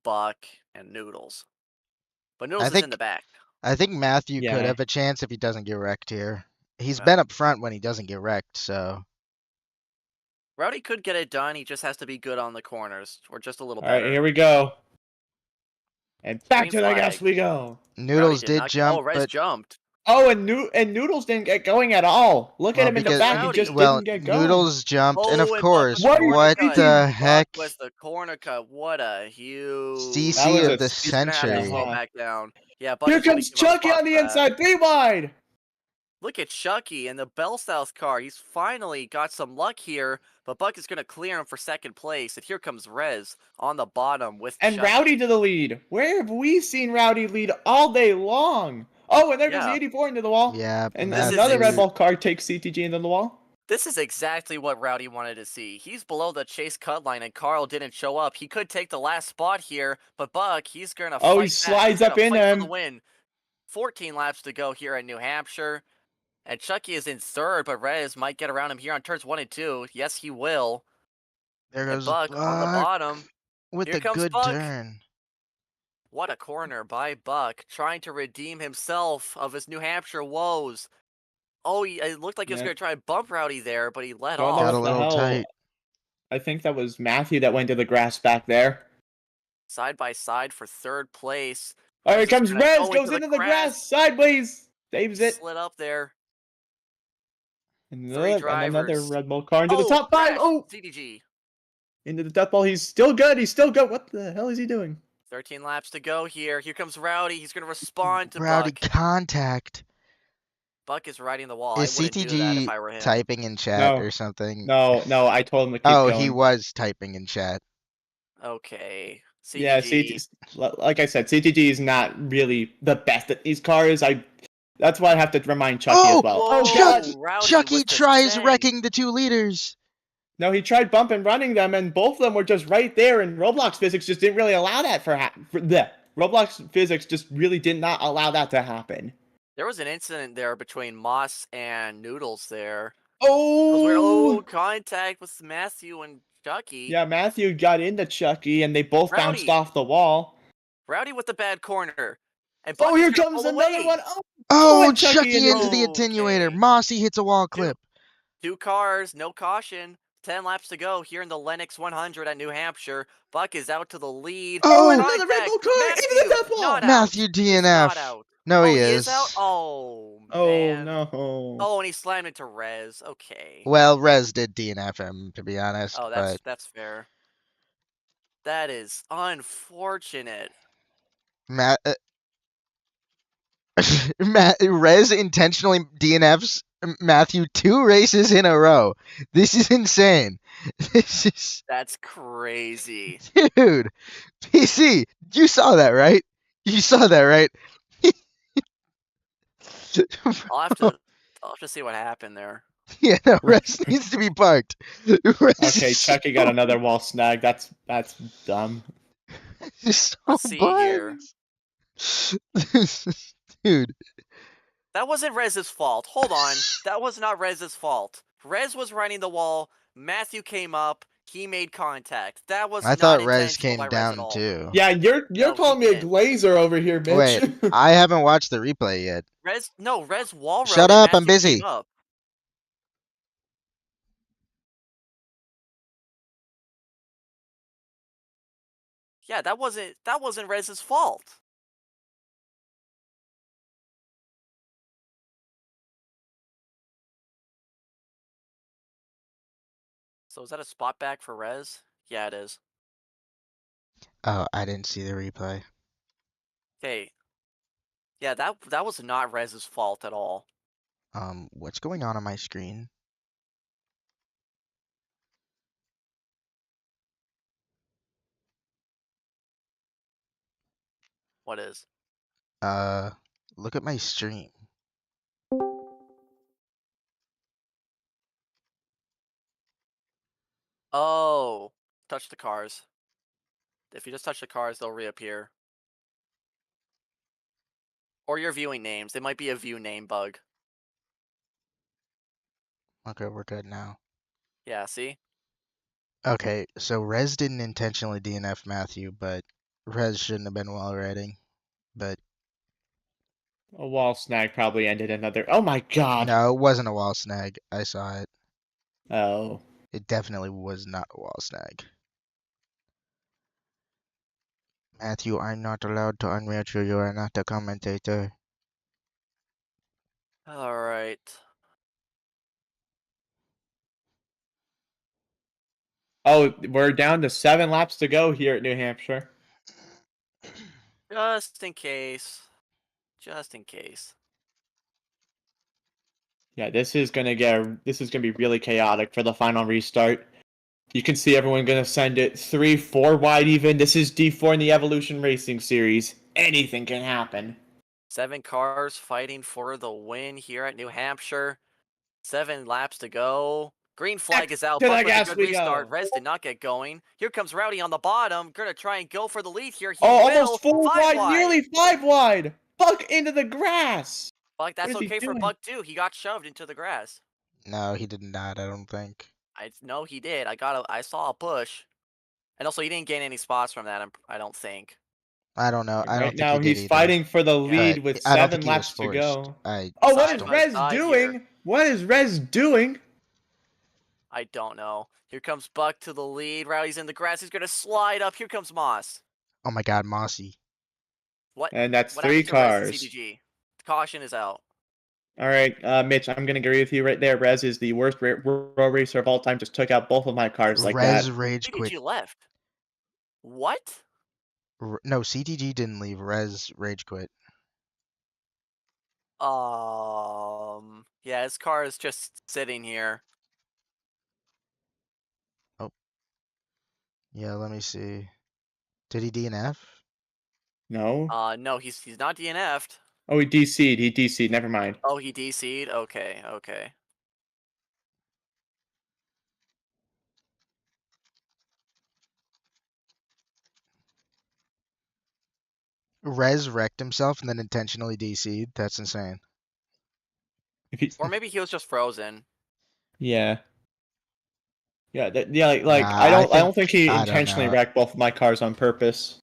S2: Buck, and Noodles. But
S1: I
S2: Noodles is in the
S1: think
S2: back.
S1: I think Matthew could
S3: Yeah.
S1: have a chance if he doesn't get wrecked here. He's
S2: Yeah.
S1: been up front when he doesn't get wrecked, so
S2: Rowdy could get it done. He just has to be good on the corners, or just a little
S3: All right,
S2: better.
S3: here we go. And back
S2: Green
S3: to the gas
S2: flag.
S3: we go.
S2: Rowdy
S1: Noodles
S2: did
S1: did
S2: not get. Oh,
S1: jump,
S2: Rez
S1: but
S2: jumped.
S3: Oh, and Noodles didn't get going at all. Look at
S1: well,
S3: him in the
S2: But
S1: because
S3: back. He
S2: Rowdy.
S3: just didn't get going.
S1: Noodles jumped, and of
S2: Oh, and Buck with
S1: course,
S2: the
S3: What are
S2: corner
S3: you
S1: what
S2: cut.
S1: the
S3: thinking?
S2: Buck
S1: heck?
S2: with the corner cut. What a huge.
S3: That
S1: CC
S3: was
S1: of
S3: a
S1: the
S2: He's gonna have to slow
S1: century.
S3: uh-huh.
S2: back down. Yeah, Buck
S3: Here
S2: is gonna
S3: comes
S2: give up
S3: Chucky
S2: spots
S3: on the
S2: for that.
S3: inside, 3 wide.
S2: Look at Chucky in the Bell South car. He's finally got some luck here, but Buck is gonna clear him for second place. And here comes Rez on the bottom with
S3: And
S2: Chucky.
S3: Rowdy to the lead. Where have we seen Rowdy lead all day long? Oh, and there goes the
S2: Yeah.
S3: 84 into the wall.
S1: Yeah,
S3: And
S2: This is
S3: another Red
S1: Matthew.
S3: Bull car takes CTG into the wall.
S2: This is exactly what Rowdy wanted to see. He's below the chase cut line, and Carl didn't show up. He could take the last spot here, but Buck, he's gonna
S3: Oh, he
S2: fight back. He's
S3: slides
S2: gonna
S3: up into
S2: fight for the
S3: him.
S2: win. 14 laps to go here at New Hampshire. And Chucky is in third, but Rez might get around him here on turns 1 and 2. Yes, he will.
S1: There
S2: And
S1: goes
S2: Buck on the
S1: Buck
S2: bottom.
S1: with
S2: Here
S1: a
S2: comes
S1: good
S2: Buck.
S1: turn.
S2: What a corner by Buck, trying to redeem himself of his New Hampshire woes. Oh, it looked like he was
S3: Yeah.
S2: going to try and bump Rowdy there, but he let
S3: Don't know
S1: Got a
S2: off.
S3: what the
S1: little
S3: hell.
S1: tight.
S3: I think that was Matthew that went to the grass back there.
S2: Side by side for third place.
S3: Oh, here
S2: Rez is
S3: comes
S2: gonna
S3: Rez,
S2: go
S3: goes into the grass, sideways, saves it.
S2: Slid up there.
S3: And,
S2: Three
S3: look, and another
S2: drivers.
S3: Red Bull car into the
S2: Oh,
S3: top 5.
S2: crash.
S3: Oh,
S2: CDG.
S3: into the death ball. He's still good. He's still good. What the hell is he doing?
S2: 13 laps to go here. Here comes Rowdy. He's going to respond to
S1: Rowdy
S2: Buck.
S1: contact.
S2: Buck is riding the wall.
S1: Is
S2: I wouldn't do that if
S1: CTG
S2: I were him.
S1: typing in chat
S3: No,
S1: or something?
S3: no. I told him to keep
S1: Oh,
S3: going.
S1: he was typing in chat.
S2: Okay. CDG.
S3: Yeah, like I said, CTG is not really the best at these cars. That's why I have to remind Chucky
S1: Oh,
S3: as well.
S2: Whoa,
S3: Oh God!
S2: Rowdy
S1: Chucky
S2: with the
S1: tries
S2: send.
S1: wrecking the 2 leaders.
S3: No, he tried bump and running them, and both of them were just right there. And Roblox physics just didn't really allow that Roblox physics just really did not allow that to happen.
S2: There was an incident there between Moss and Noodles there.
S3: Oh,
S2: Contact with Matthew and Chucky.
S3: yeah, Matthew got into Chucky, and they both bounced
S2: Rowdy.
S3: off the wall.
S2: Rowdy with the bad corner. And Buck
S3: Oh,
S2: is
S3: here
S2: gonna
S3: comes
S2: pull
S3: another
S2: away.
S3: one. Oh,
S1: Oh,
S3: and Chucky
S1: Chucky into the
S3: into
S1: attenuator.
S2: Okay.
S1: Mossy hits a wall clip.
S2: 2 cars, no caution. 10 laps to go here in the Lennox 100 at New Hampshire. Buck is out to the lead.
S1: Oh,
S3: and another
S2: Contact.
S3: Red Bull car into the
S2: Matthew,
S3: death
S2: not
S3: wall.
S2: out.
S1: Matthew
S2: He's not
S1: DNF.
S2: out.
S1: No,
S2: Oh,
S1: he
S2: he is out?
S1: is.
S2: Oh,
S3: Oh
S2: man.
S3: no.
S2: Oh, and he slammed into Rez. Okay.
S1: Well, Rez did DNF him, to be honest,
S2: Oh,
S1: but
S2: that's fair. That is unfortunate.
S1: Matt, Rez intentionally DNFs Matthew 2 races in a row. This is insane. This is,
S2: That's crazy.
S1: dude. PC, you saw that, right? You saw that, right?
S2: I'll have to see what happened there.
S1: Yeah, no, Rez needs to be parked. Rez
S3: Okay,
S1: is
S3: Chucky got another wall snag. That's dumb.
S1: so
S2: Let's see here.
S1: buns. Dude.
S2: That wasn't Rez's fault. Hold on. That was not Rez's fault. Rez was running the wall. Matthew came up. He made contact. That was
S1: I
S2: not
S1: thought Rez
S2: intentional
S1: came
S2: by Rez at
S1: down
S2: all.
S1: too.
S3: Yeah, you're
S2: No, he
S3: calling me a
S2: didn't.
S3: glazer over here, Mitch.
S1: Wait, I haven't watched the replay yet.
S2: Rez wall rode
S1: Shut
S2: and
S1: up, I'm
S2: Matthew came
S1: busy.
S2: up. Yeah, that wasn't Rez's fault. So is that a spot back for Rez? Yeah, it is.
S1: Oh, I didn't see the replay.
S2: Okay. Yeah, that was not Rez's fault at all.
S1: What's going on my screen?
S2: What is?
S1: Look at my stream.
S2: Oh, touch the cars. If you just touch the cars, they'll reappear. Or you're viewing names. It might be a view name bug.
S1: Okay, we're good now.
S2: Yeah, see?
S1: Okay, so Rez didn't intentionally DNF Matthew, but Rez shouldn't have been wall riding. But
S3: A wall snag probably ended another. Oh my god.
S1: no, it wasn't a wall snag. I saw it.
S3: Oh.
S1: It definitely was not a wall snag. Matthew, I'm not allowed to unmute you. You are not a commentator.
S2: Alright.
S3: Oh, we're down to 7 laps to go here at New Hampshire.
S2: Just in case. Just in case.
S3: Yeah, this is gonna be really chaotic for the final restart. You can see everyone gonna send it 3, 4 wide even. This is D4 in the Evolution Racing Series. Anything can happen.
S2: 7 cars fighting for the win here at New Hampshire. 7 laps to go. Green flag is out.
S3: to the
S2: Buck with a
S3: gas
S2: good
S3: we
S2: restart.
S3: go.
S2: Rez did not get going. Here comes Rowdy on the bottom. Gonna try and go for the lead here. He
S3: Oh,
S2: will.
S3: almost 4
S2: 5
S3: wide, nearly 5 wide. Buck into the grass.
S2: Buck, that's
S3: What is he
S2: okay for
S3: doing?
S2: Buck too. He got shoved into the grass.
S1: No, he did not, I don't think.
S2: No, he did. I saw a push. And also, he didn't gain any spots from that, I don't think.
S1: I don't know. I
S3: Right
S1: don't think he
S3: now,
S1: did
S3: he's
S1: either.
S3: fighting for the lead
S1: But
S3: with
S1: I don't
S3: 7
S1: think he was
S3: laps to
S1: forced.
S3: go.
S1: I
S3: Oh, what
S2: Side
S3: is
S2: by
S3: Rez
S2: side
S3: doing?
S2: here.
S3: What is Rez doing?
S2: I don't know. Here comes Buck to the lead. Rowdy's in the grass. He's going to slide up. Here comes Moss.
S1: Oh my god, Mossy.
S2: What?
S3: And that's
S2: What
S3: 3
S2: happened to Rez and
S3: cars.
S2: CDG? Caution is out.
S3: All right, Mitch, I'm gonna agree with you right there. Rez is the worst road racer of all time. Just took out both of my cars like
S1: Rez
S3: that.
S1: rage quit.
S2: CDG left. What?
S1: No, CTG didn't leave. Rez rage quit.
S2: Yeah, his car is just sitting here.
S1: Oh. Yeah, let me see. Did he DNF?
S3: No.
S2: No, he's not DNF'd.
S3: Oh, he DC'd. He DC'd. Never mind.
S2: Oh, he DC'd? Okay, okay.
S1: Rez wrecked himself and then intentionally DC'd? That's insane.
S3: If he,
S2: Or maybe he was just frozen.
S3: yeah. Yeah, like
S1: Nah,
S3: I
S1: I
S3: don't think he
S1: I don't
S3: intentionally
S1: know.
S3: wrecked both of my cars on purpose.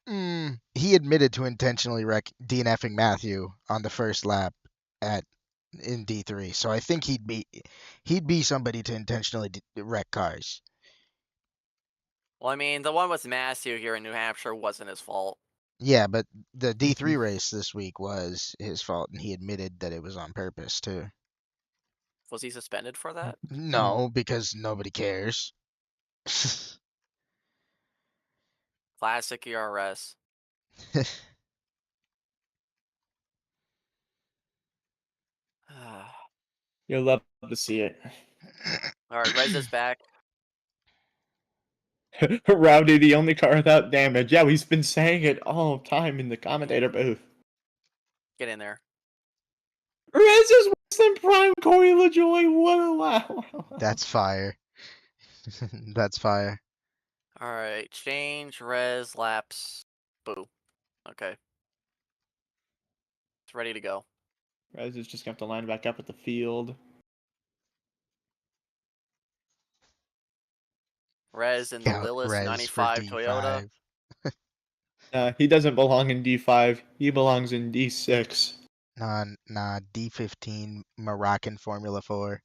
S1: He admitted to intentionally DNFing Matthew on the first lap at in D3, so I think he'd be somebody to intentionally wreck cars.
S2: Well, I mean, the one with Matthew here in New Hampshire wasn't his fault.
S1: Yeah, but the D3 race this week was his fault, and he admitted that it was on purpose too.
S2: Was he suspended for that?
S1: No, because nobody cares.
S2: Classic ERS.
S3: You'll love to see it.
S2: All right, Rez is back.
S3: Rowdy, the only car without damage. Yeah, he's been saying it all time in the commentator booth.
S2: Get in there.
S3: Rez is worse than Prime Corey LaJoy. Wow.
S1: That's fire. That's fire.
S2: All right, change res laps. Boo. Okay. It's ready to go.
S3: Rez is just going to have to line back up at the field.
S2: Res in the
S1: Scout
S2: Lillis
S1: Res for
S2: 95 Toyota.
S1: D5.
S3: He doesn't belong in D5. He belongs in D6.
S1: Nah, D15 Moroccan Formula 4.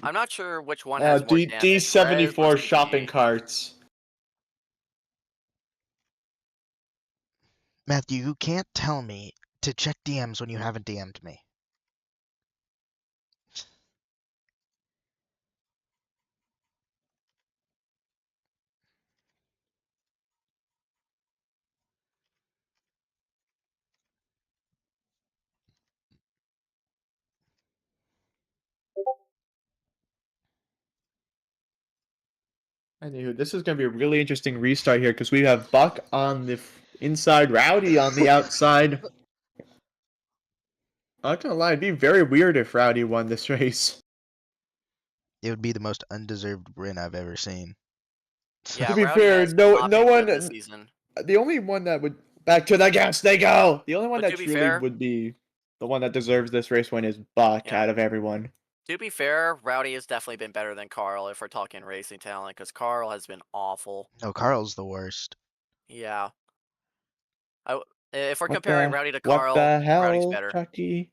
S2: I'm not sure which one has more damage. Res or
S3: D74 shopping
S2: CG.
S3: carts.
S1: Matthew, you can't tell me to check DMs when you haven't DM'd me.
S3: Anywho, this is going to be a really interesting restart here because we have Buck on the inside, Rowdy on the outside. Not gonna lie, it'd be very weird if Rowdy won this race.
S1: It would be the most undeserved win I've ever seen.
S2: Yeah,
S3: To be
S2: Rowdy
S3: fair,
S2: has been
S3: no
S2: flopping
S3: one.
S2: good this season.
S3: The only one that would back to the gas they go. The only one
S2: But
S3: that
S2: to be
S3: truly
S2: fair-
S3: would be the one that deserves this race win is Buck
S2: Yeah.
S3: out of everyone.
S2: To be fair, Rowdy has definitely been better than Carl if we're talking racing talent, because Carl has been awful.
S1: No, Carl's the worst.
S2: Yeah. If we're
S3: What
S2: comparing
S3: the-
S2: Rowdy to
S3: What
S2: Carl,
S3: the
S2: Rowdy's
S3: hell,
S2: better.
S3: Chucky?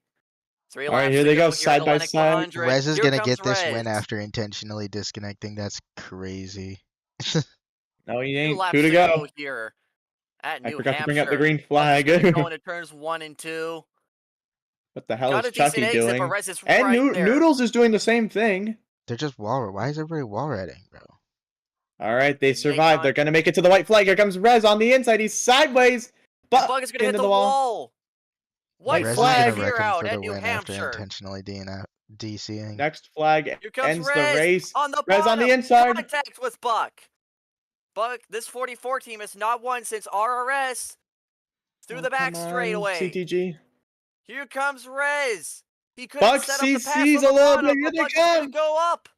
S2: 3
S3: All right,
S2: laps
S3: here
S2: to
S3: they
S2: go
S3: go,
S2: here
S3: side
S2: at
S3: by
S2: Atlantic
S3: side.
S2: 100.
S1: Rez is
S2: Here
S1: gonna
S2: comes
S1: get this win
S2: Rez.
S1: after intentionally disconnecting. That's crazy.
S3: No, he
S2: 2
S3: ain't.
S2: laps
S3: Two to
S2: to
S3: go.
S2: go here at
S3: I
S2: New
S3: forgot to
S2: Hampshire.
S3: bring up the green
S2: Buck is
S3: flag.
S2: gonna be going to turns 1 and 2.
S3: What the hell
S2: Got
S3: is
S2: a decent
S3: Chucky
S2: exit, but
S3: doing?
S2: Rez is
S3: And
S2: right there.
S3: Noodles is doing the same thing.
S1: They're just wall. Why is everybody wall riding, bro?
S3: All right, they
S2: Yank
S3: survived.
S2: on-
S3: They're gonna make it to the white flag. Here comes Rez on the inside. He's sideways.
S2: And Buck is gonna hit
S3: into
S2: the wall.
S3: White
S2: White
S1: Rez is
S2: flag
S1: gonna
S3: flag.
S1: wreck
S2: here
S1: him
S2: out
S1: for
S2: at
S1: the
S2: New
S1: win after
S2: Hampshire.
S1: intentionally DCing.
S3: Next flag
S2: Here comes
S3: ends
S2: Rez
S3: the race.
S2: on the
S3: Rez
S2: bottom.
S3: on the inside.
S2: Contact with Buck. Buck, this 44 team has not won since RRS. Through
S3: Oh,
S2: the back
S3: come on,
S2: straightaway.
S3: CTG.
S2: Here comes Rez. He couldn't
S3: Buck
S2: set up the pass
S3: CC's
S2: on the
S3: a little
S2: bottom,
S3: bit. Here
S2: but
S3: they
S2: Buck is gonna
S3: come.
S2: go up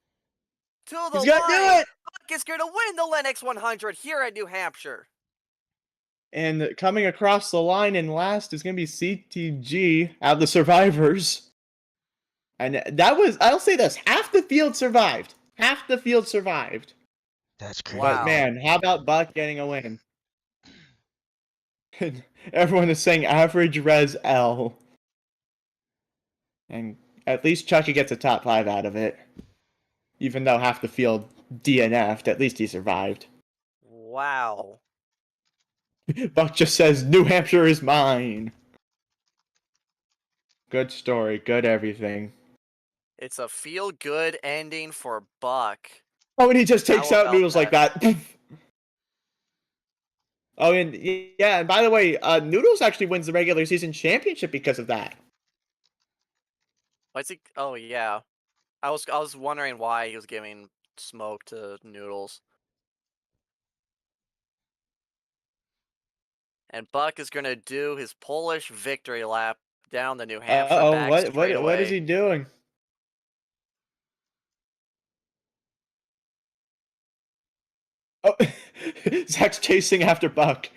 S2: to the
S3: He's
S2: line.
S3: gonna do it.
S2: Buck is gonna win the Lennox 100 here at New Hampshire.
S3: And coming across the line in last is gonna be CTG out of the survivors. And that was, I'll say this, half the field survived. Half the field survived.
S1: That's crazy.
S2: Wow.
S3: But man, how about Buck getting a win? Everyone is saying average res L. And at least Chucky gets a top 5 out of it. Even though half the field DNF'd, at least he survived.
S2: Wow.
S3: Buck just says, New Hampshire is mine. Good story, good everything.
S2: It's a feel-good ending for Buck.
S3: Oh, and he just takes
S2: How
S3: out
S2: about
S3: Noodles like that. Oh, and yeah, and by the way, Noodles actually wins the regular season championship because of that.
S2: What's he? Oh yeah, I was wondering why he was giving smoke to Noodles. And Buck is gonna do his Polish victory lap down the New Hampshire back
S3: what is he doing? Oh, Zach's chasing after Buck.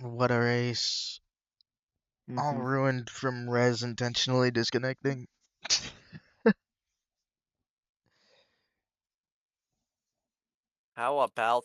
S1: What a race. All ruined from Rez intentionally disconnecting.
S2: How about